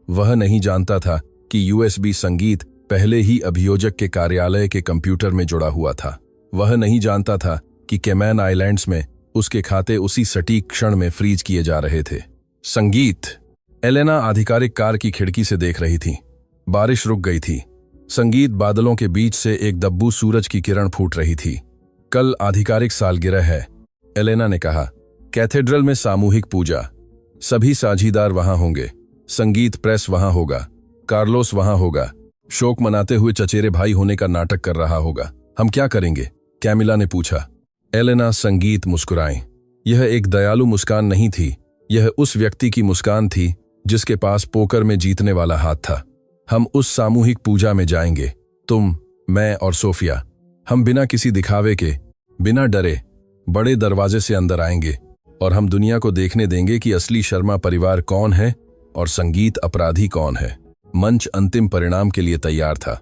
वह नहीं जानता था कि यूएसबी संगीत पहले ही अभियोजक के कार्यालय के कंप्यूटर में जुड़ा हुआ था। वह नहीं जानता था कि कैमैन आइलैंड्स में उसके खाते उसी सटीक क्षण में फ्रीज किए जा रहे थे। संगीत, एलेना आधिकारिक कार की खिड़की से देख रही थी। बारिश रुक गई थी। संगीत, बादलों के बीच से एक दब्बू सूरज की किरण फूट रही थी। कल आधिकारिक सालगिरह है, एलेना ने कहा। कैथेड्रल में सामूहिक पूजा, सभी साझीदार वहां होंगे। संगीत, प्रेस वहां होगा, कार्लोस वहां होगा, शोक मनाते हुए चचेरे भाई होने का नाटक कर रहा होगा। हम क्या करेंगे? कैमिला ने पूछा। एलेना, संगीत मुस्कुराएं। यह एक दयालु मुस्कान नहीं थी, यह उस व्यक्ति की मुस्कान थी जिसके पास पोकर में जीतने वाला हाथ था। हम उस सामूहिक पूजा में जाएंगे, तुम, मैं और सोफिया। हम बिना किसी दिखावे के, बिना डरे, बड़े दरवाजे से अंदर आएंगे और हम दुनिया को देखने देंगे कि असली शर्मा परिवार कौन है और संगीत अपराधी कौन है। मंच अंतिम परिणाम के लिए तैयार था।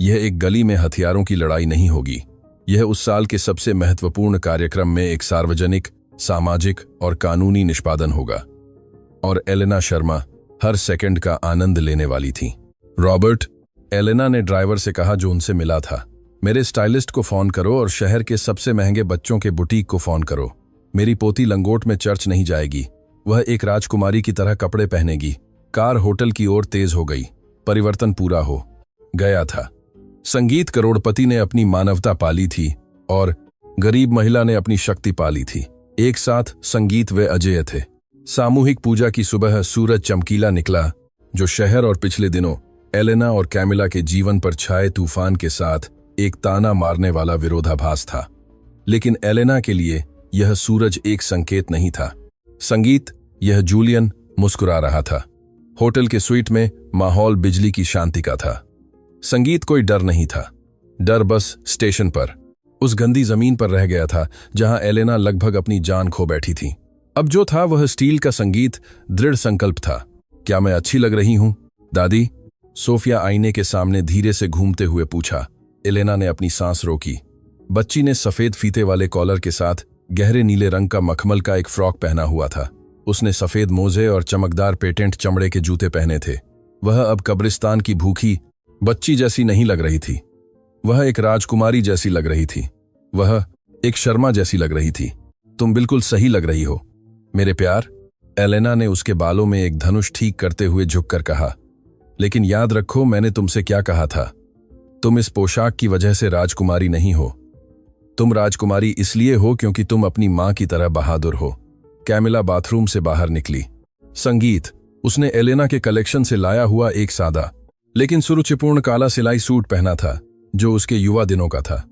यह एक गली में हथियारों की लड़ाई नहीं होगी। यह उस साल के सबसे महत्वपूर्ण कार्यक्रम में एक सार्वजनिक, सामाजिक और कानूनी निष्पादन होगा। और एलेना शर्मा हर सेकंड का आनंद लेने वाली थी। रॉबर्ट, एलेना ने ड्राइवर से कहा जो उनसे मिला था, मेरे स्टाइलिस्ट को फोन करो और शहर के सबसे महंगे बच्चों के बुटीक को फोन करो। मेरी पोती लंगोट में चर्च नहीं जाएगी, वह एक राजकुमारी की तरह कपड़े पहनेगी। कार होटल की ओर तेज हो गई। परिवर्तन पूरा हो गया था। संगीत करोड़पति ने अपनी मानवता पाली थी और गरीब महिला ने अपनी शक्ति पाली थी। एक साथ संगीत वे अजेय थे। सामूहिक पूजा की सुबह सूरज चमकीला निकला, जो शहर और पिछले दिनों एलेना और कैमिला के जीवन पर छाए तूफान के साथ एक ताना मारने वाला विरोधाभास था। लेकिन एलेना के लिए यह सूरज एक संकेत नहीं था। संगीत, यह जूलियन मुस्कुरा रहा था। होटल के स्वीट में माहौल बिजली की शांति का था। संगीत कोई डर नहीं था। डर बस स्टेशन पर, उस गंदी जमीन पर रह गया था जहां एलेना लगभग अपनी जान खो बैठी थी। अब जो था वह स्टील का संगीत, दृढ़ संकल्प था। क्या मैं अच्छी लग रही हूं, दादी? सोफिया आईने के सामने धीरे से घूमते हुए पूछा। एलेना ने अपनी सांस रोकी। बच्ची ने सफेद फीते वाले कॉलर के साथ गहरे नीले रंग का मखमल का एक फ्रॉक पहना हुआ था। उसने सफेद मोजे और चमकदार पेटेंट चमड़े के जूते पहने थे। वह अब कब्रिस्तान की भूखी बच्ची जैसी नहीं लग रही थी। वह एक राजकुमारी जैसी लग रही थी। वह एक शर्मा जैसी लग रही थी। तुम बिल्कुल सही लग रही हो मेरे प्यार, एलेना ने उसके बालों में एक धनुष ठीक करते हुए झुककर कहा। लेकिन याद रखो मैंने तुमसे क्या कहा था। तुम इस पोशाक की वजह से राजकुमारी नहीं हो। तुम राजकुमारी इसलिए हो क्योंकि तुम अपनी मां की तरह बहादुर हो। कैमिला बाथरूम से बाहर निकली। संगीत, उसने एलेना के कलेक्शन से लाया हुआ एक सादा लेकिन सुरुचिपूर्ण काला सिलाई सूट पहना था जो उसके युवा दिनों का था।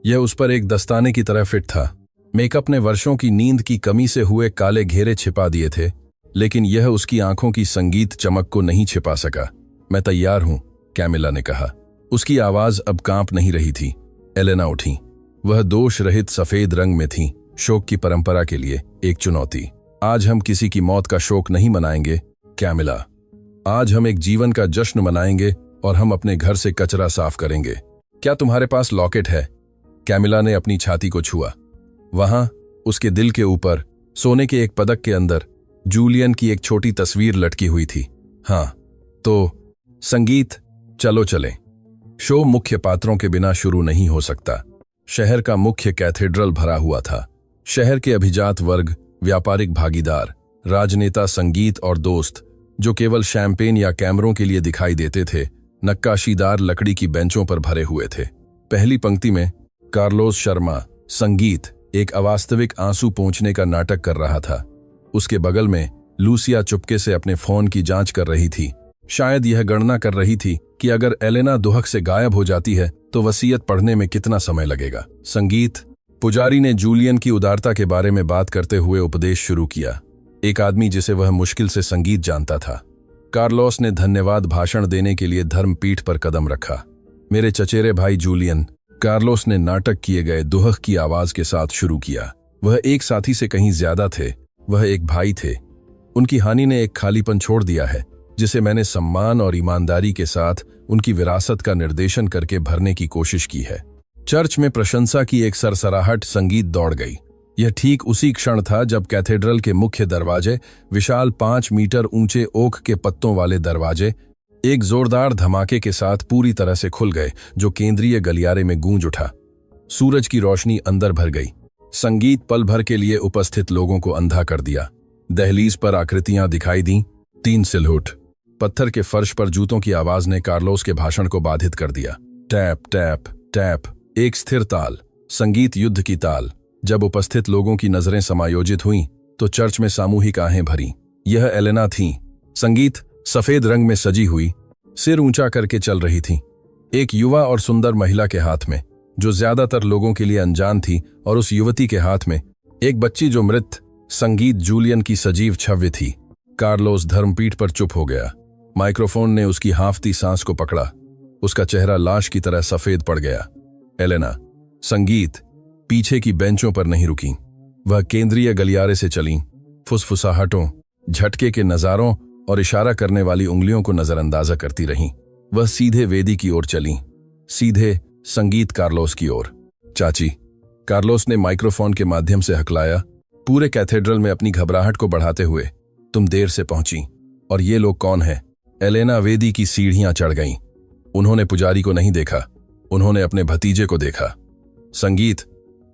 यह उस पर एक दस्ताने की तरह फिट था। मेकअप ने वर्षों की नींद की कमी से हुए काले घेरे छिपा दिए थे, लेकिन यह उसकी आंखों की संगीत चमक को नहीं छिपा सका। मैं तैयार हूं, कैमिला ने कहा। उसकी आवाज अब कांप नहीं रही थी। एलेना उठी। वह दोष रहित सफेद रंग में थी, शोक की परंपरा के लिए एक चुनौती। आज हम किसी की मौत का शोक नहीं मनाएंगे कैमिला। आज हम एक जीवन का जश्न मनाएंगे और हम अपने घर से कचरा साफ करेंगे। क्या तुम्हारे पास लॉकेट है? कैमिला ने अपनी छाती को छुआ। वहां उसके दिल के ऊपर सोने के एक पदक के अंदर जूलियन की एक छोटी तस्वीर लटकी हुई थी। हाँ, तो संगीत, चलो चलें। शो मुख्य पात्रों के बिना शुरू नहीं हो सकता। शहर का मुख्य कैथेड्रल भरा हुआ था। शहर के अभिजात वर्ग, व्यापारिक भागीदार, राजनेता, संगीत और दोस्त जो केवल शैंपेन या कैमरों के लिए दिखाई देते थे, नक्काशीदार लकड़ी की बेंचों पर भरे हुए थे। पहली पंक्ति में कार्लोस शर्मा, संगीत, एक अवास्तविक आंसू पोंछने का नाटक कर रहा था। उसके बगल में लूसिया चुपके से अपने फोन की जांच कर रही थी। शायद यह गणना कर रही थी कि अगर एलेना दुहक से गायब हो जाती है तो वसीयत पढ़ने में कितना समय लगेगा। संगीत, पुजारी ने जूलियन की उदारता के बारे में बात करते हुए उपदेश शुरू किया। एक आदमी जिसे वह मुश्किल से संगीत जानता था। कार्लोस ने धन्यवाद भाषण देने के लिए धर्मपीठ पर कदम रखा। मेरे चचेरे भाई जूलियन, कार्लोस ने नाटक किए गए दुहक की आवाज के साथ शुरू किया। वह एक साथी से कहीं ज्यादा थे। वह एक भाई थे। उनकी हानि ने एक खालीपन छोड़ दिया है जिसे मैंने सम्मान और ईमानदारी के साथ उनकी विरासत का निर्देशन करके भरने की कोशिश की है। चर्च में प्रशंसा की एक सरसराहट संगीत दौड़ गई। यह ठीक उसी क्षण था जब कैथेड्रल के मुख्य दरवाजे, विशाल 5 मीटर ऊंचे ओक के पत्तों वाले दरवाजे, एक जोरदार धमाके के साथ पूरी तरह से खुल गए, जो केंद्रीय गलियारे में गूंज उठा। सूरज की रोशनी अंदर भर गई। संगीत पल भर के लिए उपस्थित लोगों को अंधा कर दिया। दहलीज पर आकृतियां दिखाई दीं, 3 सिलहुट। पत्थर के फर्श पर जूतों की आवाज ने कार्लोस के भाषण को बाधित कर दिया। टैप टैप टैप, एक स्थिर ताल, संगीत युद्ध की ताल। जब उपस्थित लोगों की नजरें समायोजित हुईं तो चर्च में सामूहिक आहें भरी। यह एलेना थीं। संगीत सफेद रंग में सजी हुई, सिर ऊंचा करके चल रही थी, एक युवा और सुंदर महिला के हाथ में जो ज्यादातर लोगों के लिए अनजान थी, और उस युवती के हाथ में एक बच्ची जो मृत। संगीत जूलियन की सजीव छव्य थी। कार्लोस धर्मपीठ पर चुप हो गया। माइक्रोफोन ने उसकी हांफती सांस को पकड़ा। उसका चेहरा लाश की तरह सफेद पड़ गया। एलेना, संगीत पीछे की बेंचों पर नहीं रुकी। वह केंद्रीय गलियारे से चलीं, फुसफुसाहटों, झटके के नजारों और इशारा करने वाली उंगलियों को नजरअंदाजा करती रहीं। वह सीधे वेदी की ओर चलीं, सीधे संगीत कार्लोस की ओर। चाची, कार्लोस ने माइक्रोफोन के माध्यम से हकलाया, पूरे कैथेड्रल में अपनी घबराहट को बढ़ाते हुए, तुम देर से पहुंची, और ये लोग कौन हैं? एलेना वेदी की सीढ़ियां चढ़ गईं। उन्होंने पुजारी को नहीं देखा, उन्होंने अपने भतीजे को देखा। संगीत,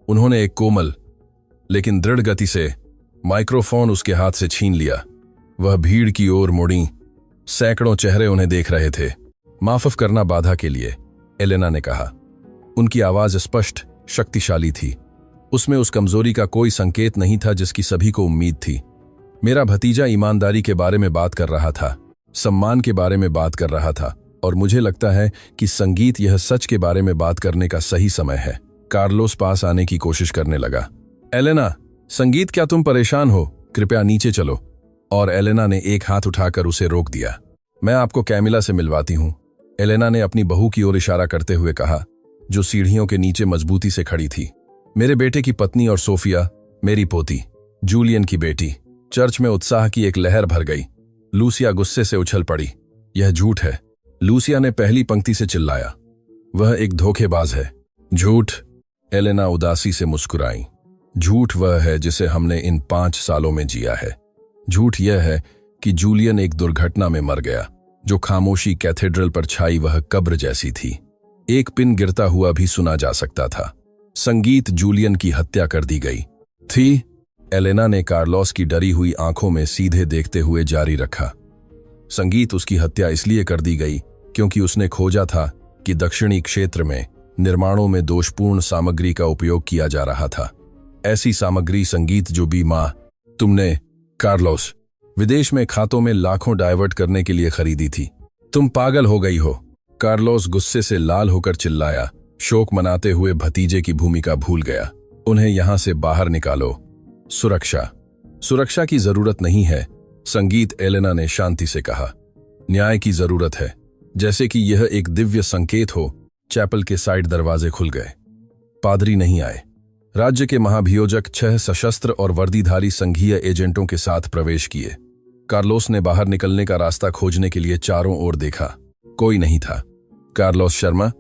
उन्होंने एक कोमल लेकिन दृढ़ गति से माइक्रोफोन उसके हाथ से छीन लिया। वह भीड़ की ओर मुड़ी, सैकड़ों चेहरे उन्हें देख रहे थे। माफ करना बाधा के लिए, एलेना ने कहा। उनकी आवाज स्पष्ट, शक्तिशाली थी। उसमें उस कमजोरी का कोई संकेत नहीं था जिसकी सभी को उम्मीद थी। मेरा भतीजा ईमानदारी के बारे में बात कर रहा था, सम्मान के बारे में बात कर रहा था, और मुझे लगता है कि संगीत यह सच के बारे में बात करने का सही समय है। कार्लोस पास आने की कोशिश करने लगा। एलेना, संगीत, क्या तुम परेशान हो? कृपया नीचे चलो। और एलेना ने एक हाथ उठाकर उसे रोक दिया। मैं आपको कैमिला से मिलवाती हूं, एलेना ने अपनी बहू की ओर इशारा करते हुए कहा, जो सीढ़ियों के नीचे मजबूती से खड़ी थी। मेरे बेटे की पत्नी और सोफिया, मेरी पोती, जूलियन की बेटी। चर्च में उत्साह की एक लहर भर गई। लूसिया गुस्से से उछल पड़ी। यह झूठ है, लूसिया ने पहली पंक्ति से चिल्लाया। वह एक धोखेबाज है। झूठ, एलेना उदासी से मुस्कुराई। झूठ वह है जिसे हमने इन 5 सालों में जिया है। झूठ यह है कि जूलियन एक दुर्घटना में मर गया। जो खामोशी कैथेड्रल पर छाई वह कब्र जैसी थी। एक पिन गिरता हुआ भी सुना जा सकता था। संगीत, जूलियन की हत्या कर दी गई थी। एलेना ने कार्लोस की डरी हुई आंखों में सीधे देखते हुए जारी रखा। संगीत, उसकी हत्या इसलिए कर दी गई क्योंकि उसने खोजा था कि दक्षिणी क्षेत्र में निर्माणों में दोषपूर्ण सामग्री का उपयोग किया जा रहा था। ऐसी सामग्री, संगीत, जो भी मां तुमने, कार्लोस, विदेश में खातों में लाखों डाइवर्ट करने के लिए खरीदी थी। तुम पागल हो गई हो, कार्लोस गुस्से से लाल होकर चिल्लाया। शोक मनाते हुए भतीजे की भूमिका भूल गया। उन्हें यहां से बाहर निकालो। सुरक्षा की जरूरत नहीं है, संगीत, एलेना ने शांति से कहा। न्याय की जरूरत है, जैसे कि यह एक दिव्य संकेत हो। चैपल के साइड दरवाजे खुल गए। पादरी नहीं आए। राज्य के महाभियोजक 6 सशस्त्र और वर्दीधारी संघीय एजेंटों के साथ प्रवेश किए। कार्लोस ने बाहर निकलने का रास्ता खोजने के लिए चारों ओर देखा। कोई नहीं था। कार्लोस शर्मा,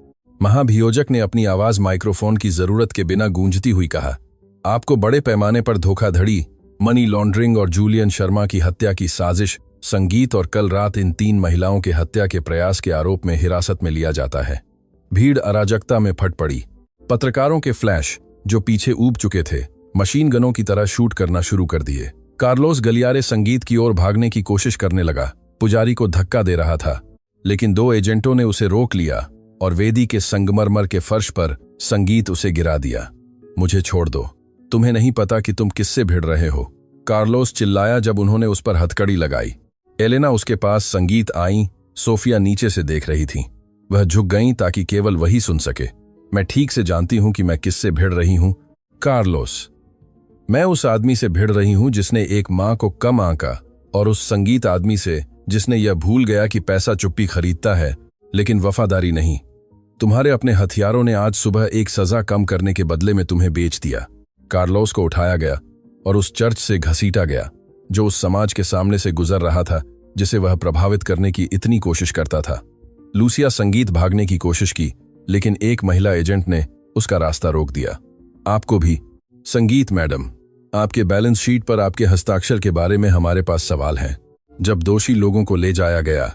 महाभियोजक ने अपनी आवाज माइक्रोफोन की जरूरत के बिना गूंजती हुई कहा, आपको बड़े पैमाने पर धोखाधड़ी, मनी लॉन्ड्रिंग और जूलियन शर्मा की हत्या की साजिश, संगीत और कल रात इन 3 महिलाओं के हत्या के प्रयास के आरोप में हिरासत में लिया जाता है। भीड़ अराजकता में फट पड़ी। पत्रकारों के फ्लैश, जो पीछे ऊब चुके थे, मशीन गनों की तरह शूट करना शुरू कर दिए। कार्लोस गलियारे संगीत की ओर भागने की कोशिश करने लगा। पुजारी को धक्का दे रहा था, लेकिन 2 एजेंटों ने उसे रोक लिया और वेदी के संगमरमर के फर्श पर संगीत उसे गिरा दिया। मुझे छोड़ दो, तुम्हें नहीं पता कि तुम किससे भिड़ रहे हो, कार्लोस चिल्लाया जब उन्होंने उस पर हथकड़ी लगाई। एलेना उसके पास, संगीत आई। सोफिया नीचे से देख रही थी। वह झुक गईं ताकि केवल वही सुन सके। मैं ठीक से जानती हूं कि मैं किससे भिड़ रही हूं, कार्लोस। मैं उस आदमी से भिड़ रही हूं जिसने एक मां को कम आंका, और उस संगीत आदमी से जिसने यह भूल गया कि पैसा चुप्पी खरीदता है लेकिन वफादारी नहीं। तुम्हारे अपने हथियारों ने आज सुबह एक सजा कम करने के बदले में तुम्हें बेच दिया। कार्लोस को उठाया गया और उस चर्च से घसीटा गया जो उस समाज के सामने से गुजर रहा था जिसे वह प्रभावित करने की इतनी कोशिश करता था। लूसिया, संगीत भागने की कोशिश की, लेकिन एक महिला एजेंट ने उसका रास्ता रोक दिया। आपको भी, संगीत मैडम, आपके बैलेंस शीट पर आपके हस्ताक्षर के बारे में हमारे पास सवाल हैं। जब दोषी लोगों को ले जाया गया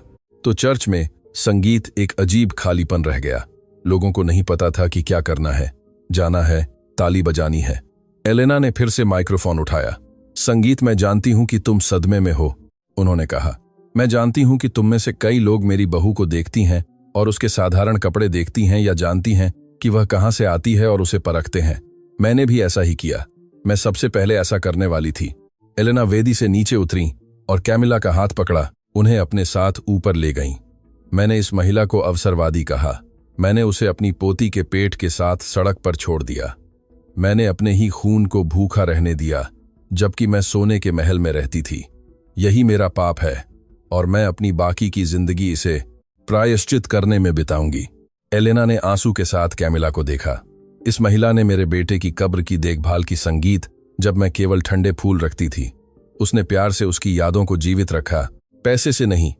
तो चर्च में, संगीत, एक अजीब खालीपन रह गया। लोगों को नहीं पता था कि क्या करना है। जाना है, ताली बजानी है। एलेना ने फिर से माइक्रोफोन उठाया। संगीत, मैं जानती हूं कि तुम सदमे में हो, उन्होंने कहा। मैं जानती हूं कि तुम में से कई लोग मेरी बहू को देखती हैं और उसके साधारण कपड़े देखती हैं या जानती हैं कि वह कहां से आती है और उसे परखते हैं। मैंने भी ऐसा ही किया। मैं सबसे पहले ऐसा करने वाली थी। एलेना वेदी से नीचे उतरी और कैमिला का हाथ पकड़ा, उन्हें अपने साथ ऊपर ले गईं। मैंने इस महिला को अवसरवादी कहा। मैंने उसे अपनी पोती के पेट के साथ सड़क पर छोड़ दिया। मैंने अपने ही खून को भूखा रहने दिया जबकि मैं सोने के महल में रहती थी। यही मेरा पाप है और मैं अपनी बाकी की जिंदगी इसे प्रायश्चित करने में बिताऊंगी। एलेना ने आंसू के साथ कैमिला को देखा। इस महिला ने मेरे बेटे की कब्र की देखभाल की, संगीत, जब मैं केवल ठंडे फूल रखती थी। उसने प्यार से उसकी यादों को जीवित रखा, पैसे से नहीं।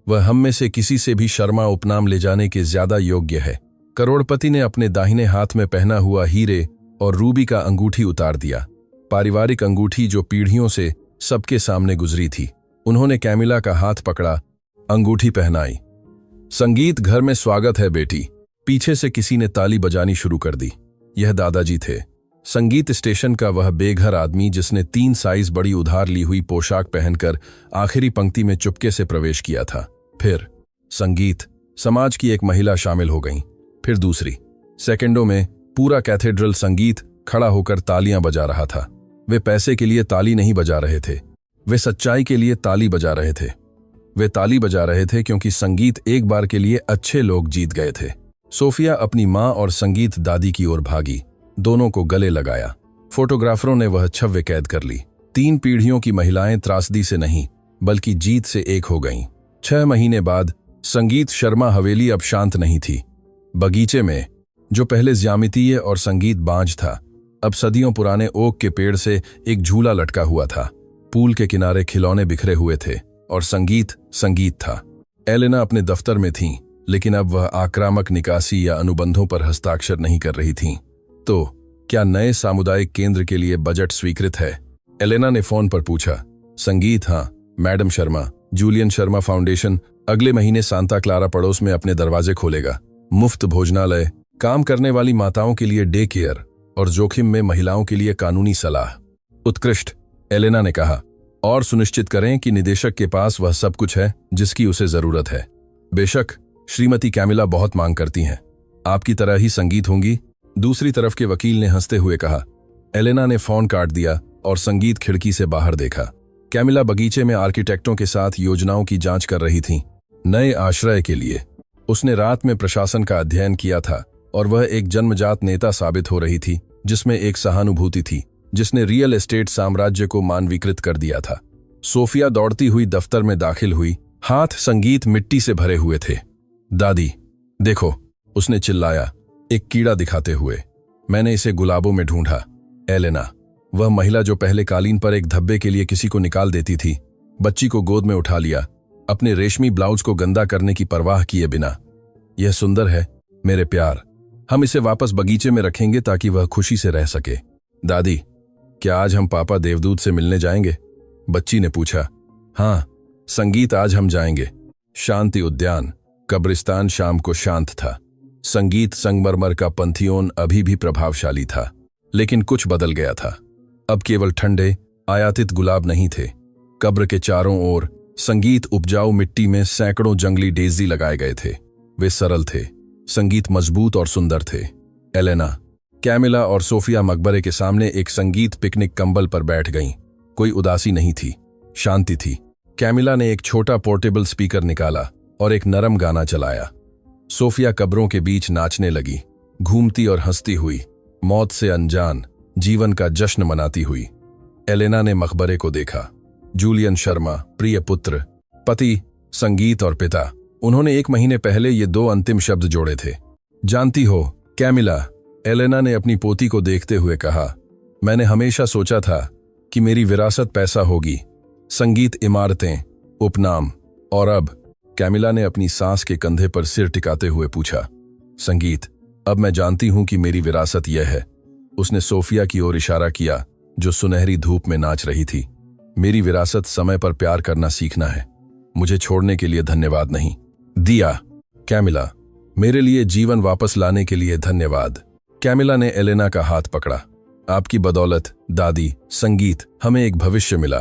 वह हम में से किसी से भी शर्मा उपनाम ले जाने के ज्यादा योग्य है। करोड़पति ने अपने दाहिने हाथ में पहना हुआ हीरे और रूबी का अंगूठी उतार दिया, पारिवारिक अंगूठी जो पीढ़ियों से सबके सामने गुजरी थी। उन्होंने कैमिला का हाथ पकड़ा, अंगूठी पहनाई। संगीत, घर में स्वागत है बेटी। पीछे से किसी ने ताली बजानी शुरू कर दी। यह दादाजी थे। संगीत स्टेशन का वह बेघर आदमी जिसने 3 साइज बड़ी उधार ली हुई पोशाक पहनकर आखिरी पंक्ति में चुपके से प्रवेश किया था। फिर संगीत, समाज की एक महिला शामिल हो गई, फिर दूसरी। सेकंडों में पूरा कैथेड्रल संगीत खड़ा होकर तालियां बजा रहा था। वे पैसे के लिए ताली नहीं बजा रहे थे, वे सच्चाई के लिए ताली बजा रहे थे। वे ताली बजा रहे थे क्योंकि संगीत एक बार के लिए अच्छे लोग जीत गए थे। सोफिया अपनी माँ और संगीत दादी की ओर भागी, दोनों को गले लगाया। फोटोग्राफरों ने वह छव्य कैद कर ली। 3 पीढ़ियों की महिलाएं त्रासदी से नहीं बल्कि जीत से एक हो गईं। 6 महीने बाद संगीत शर्मा हवेली अब शांत नहीं थी। बगीचे में, जो पहले ज्यामितीय और संगीत बांझ था, अब सदियों पुराने ओक के पेड़ से एक झूला लटका हुआ था। पूल के किनारे खिलौने बिखरे हुए थे और संगीत संगीत था। एलेना अपने दफ्तर में थीं, लेकिन अब वह आक्रामक निकासी या अनुबंधों पर हस्ताक्षर नहीं कर रही थीं। तो क्या नए सामुदायिक केंद्र के लिए बजट स्वीकृत है? एलेना ने फोन पर पूछा। संगीत, हाँ madam Sharma, Julian Sharma foundation अगले महीने सांता क्लारा पड़ोस में अपने दरवाजे खोलेगा। मुफ्त भोजनालय, काम करने वाली माताओं के लिए डे केयर और जोखिम में महिलाओं के लिए कानूनी सलाह। उत्कृष्ट, एलेना ने कहा। और सुनिश्चित करें कि निदेशक के पास वह सब कुछ है जिसकी उसे जरूरत है। बेशक, श्रीमती कैमिला बहुत मांग करती हैं। आपकी तरह ही संगीत होंगी, दूसरी तरफ के वकील ने हंसते हुए कहा। एलेना ने फोन काट दिया और संगीत खिड़की से बाहर देखा। कैमिला बगीचे में आर्किटेक्टों के साथ योजनाओं की जांच कर रही थी, नए आश्रय के लिए। उसने रात में प्रशासन का अध्ययन किया था और वह एक जन्मजात नेता साबित हो रही थी, जिसमें एक सहानुभूति थी जिसने रियल एस्टेट साम्राज्य को मानवीकृत कर दिया था। सोफिया दौड़ती हुई दफ्तर में दाखिल हुई, हाथ संगीत मिट्टी से भरे हुए थे। दादी देखो, उसने चिल्लाया, एक कीड़ा दिखाते हुए। मैंने इसे गुलाबों में ढूंढा। एलेना, वह महिला जो पहले कालीन पर एक धब्बे के लिए किसी को निकाल देती थी, बच्ची को गोद में उठा लिया, अपने रेशमी ब्लाउज को गंदा करने की परवाह किए बिना। यह सुंदर है मेरे प्यार, हम इसे वापस बगीचे में रखेंगे ताकि वह खुशी से रह सके। दादी, क्या आज हम पापा देवदूत से मिलने जाएंगे? बच्ची ने पूछा। हाँ संगीत, आज हम जाएंगे। शांति उद्यान, कब्रिस्तान शाम को शांत था। संगीत, संगमरमर का पंथियोन अभी भी प्रभावशाली था, लेकिन कुछ बदल गया था। अब केवल ठंडे आयातित गुलाब नहीं थे। कब्र के चारों ओर संगीत उपजाऊ मिट्टी में सैकड़ों जंगली डेजी लगाए गए थे। वे सरल थे, संगीत मजबूत और सुंदर थे। एलेना, कैमिला और सोफिया मकबरे के सामने एक संगीत पिकनिक कंबल पर बैठ गईं। कोई उदासी नहीं थी, शांति थी। कैमिला ने एक छोटा पोर्टेबल स्पीकर निकाला और एक नरम गाना चलाया। सोफिया कब्रों के बीच नाचने लगी, घूमती और हंसती हुई, मौत से अनजान, जीवन का जश्न मनाती हुई। एलेना ने मकबरे को देखा। जूलियन शर्मा, प्रिय पुत्र, पति, संगीत और पिता। उन्होंने 1 महीने पहले ये 2 अंतिम शब्द जोड़े थे। जानती हो कैमिला, एलेना ने अपनी पोती को देखते हुए कहा, मैंने हमेशा सोचा था कि मेरी विरासत पैसा होगी, संगीत इमारतें, उपनाम, और अब। कैमिला ने अपनी सास के कंधे पर सिर टिकाते हुए पूछा। संगीत, अब मैं जानती हूं कि मेरी विरासत यह है। उसने सोफिया की ओर इशारा किया जो सुनहरी धूप में नाच रही थी। मेरी विरासत समय पर प्यार करना सीखना है। मुझे छोड़ने के लिए धन्यवाद नहीं। दिया। कैमिला, मेरे लिए जीवन वापस लाने के लिए धन्यवाद। कैमिला ने एलेना का हाथ पकड़ा। आपकी बदौलत दादी, संगीत, हमें एक भविष्य मिला।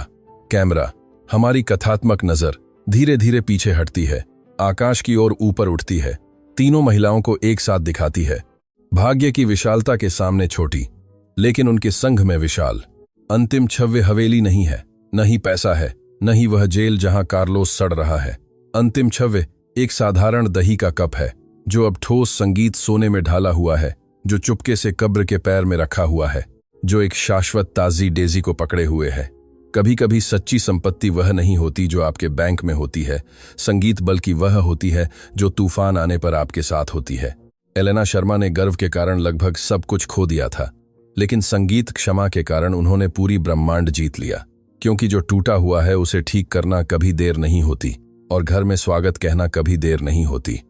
कैमरा, हमारी कथात्मक नजर धीरे धीरे पीछे हटती है, आकाश की ओर ऊपर उठती है, तीनों महिलाओं को एक साथ दिखाती है। भाग्य की विशालता के सामने छोटी, लेकिन उनके संघ में विशाल। अंतिम छव्य हवेली नहीं है, न ही पैसा है, न ही वह जेल जहां कार्लोस सड़ रहा है। अंतिम छव्य एक साधारण दही का कप है, जो अब ठोस संगीत सोने में ढाला हुआ है, जो चुपके से कब्र के पैर में रखा हुआ है, जो एक शाश्वत ताजी डेजी को पकड़े हुए है। कभी कभी सच्ची संपत्ति वह नहीं होती जो आपके बैंक में होती है, संगीत, बल्कि वह होती है जो तूफान आने पर आपके साथ होती है। एलेना शर्मा ने गर्व के कारण लगभग सब कुछ खो दिया था। लेकिन संगीत क्षमा के कारण उन्होंने पूरी ब्रह्मांड जीत लिया, क्योंकि जो टूटा हुआ है उसे ठीक करना कभी देर नहीं होती और घर में स्वागत कहना कभी देर नहीं होती।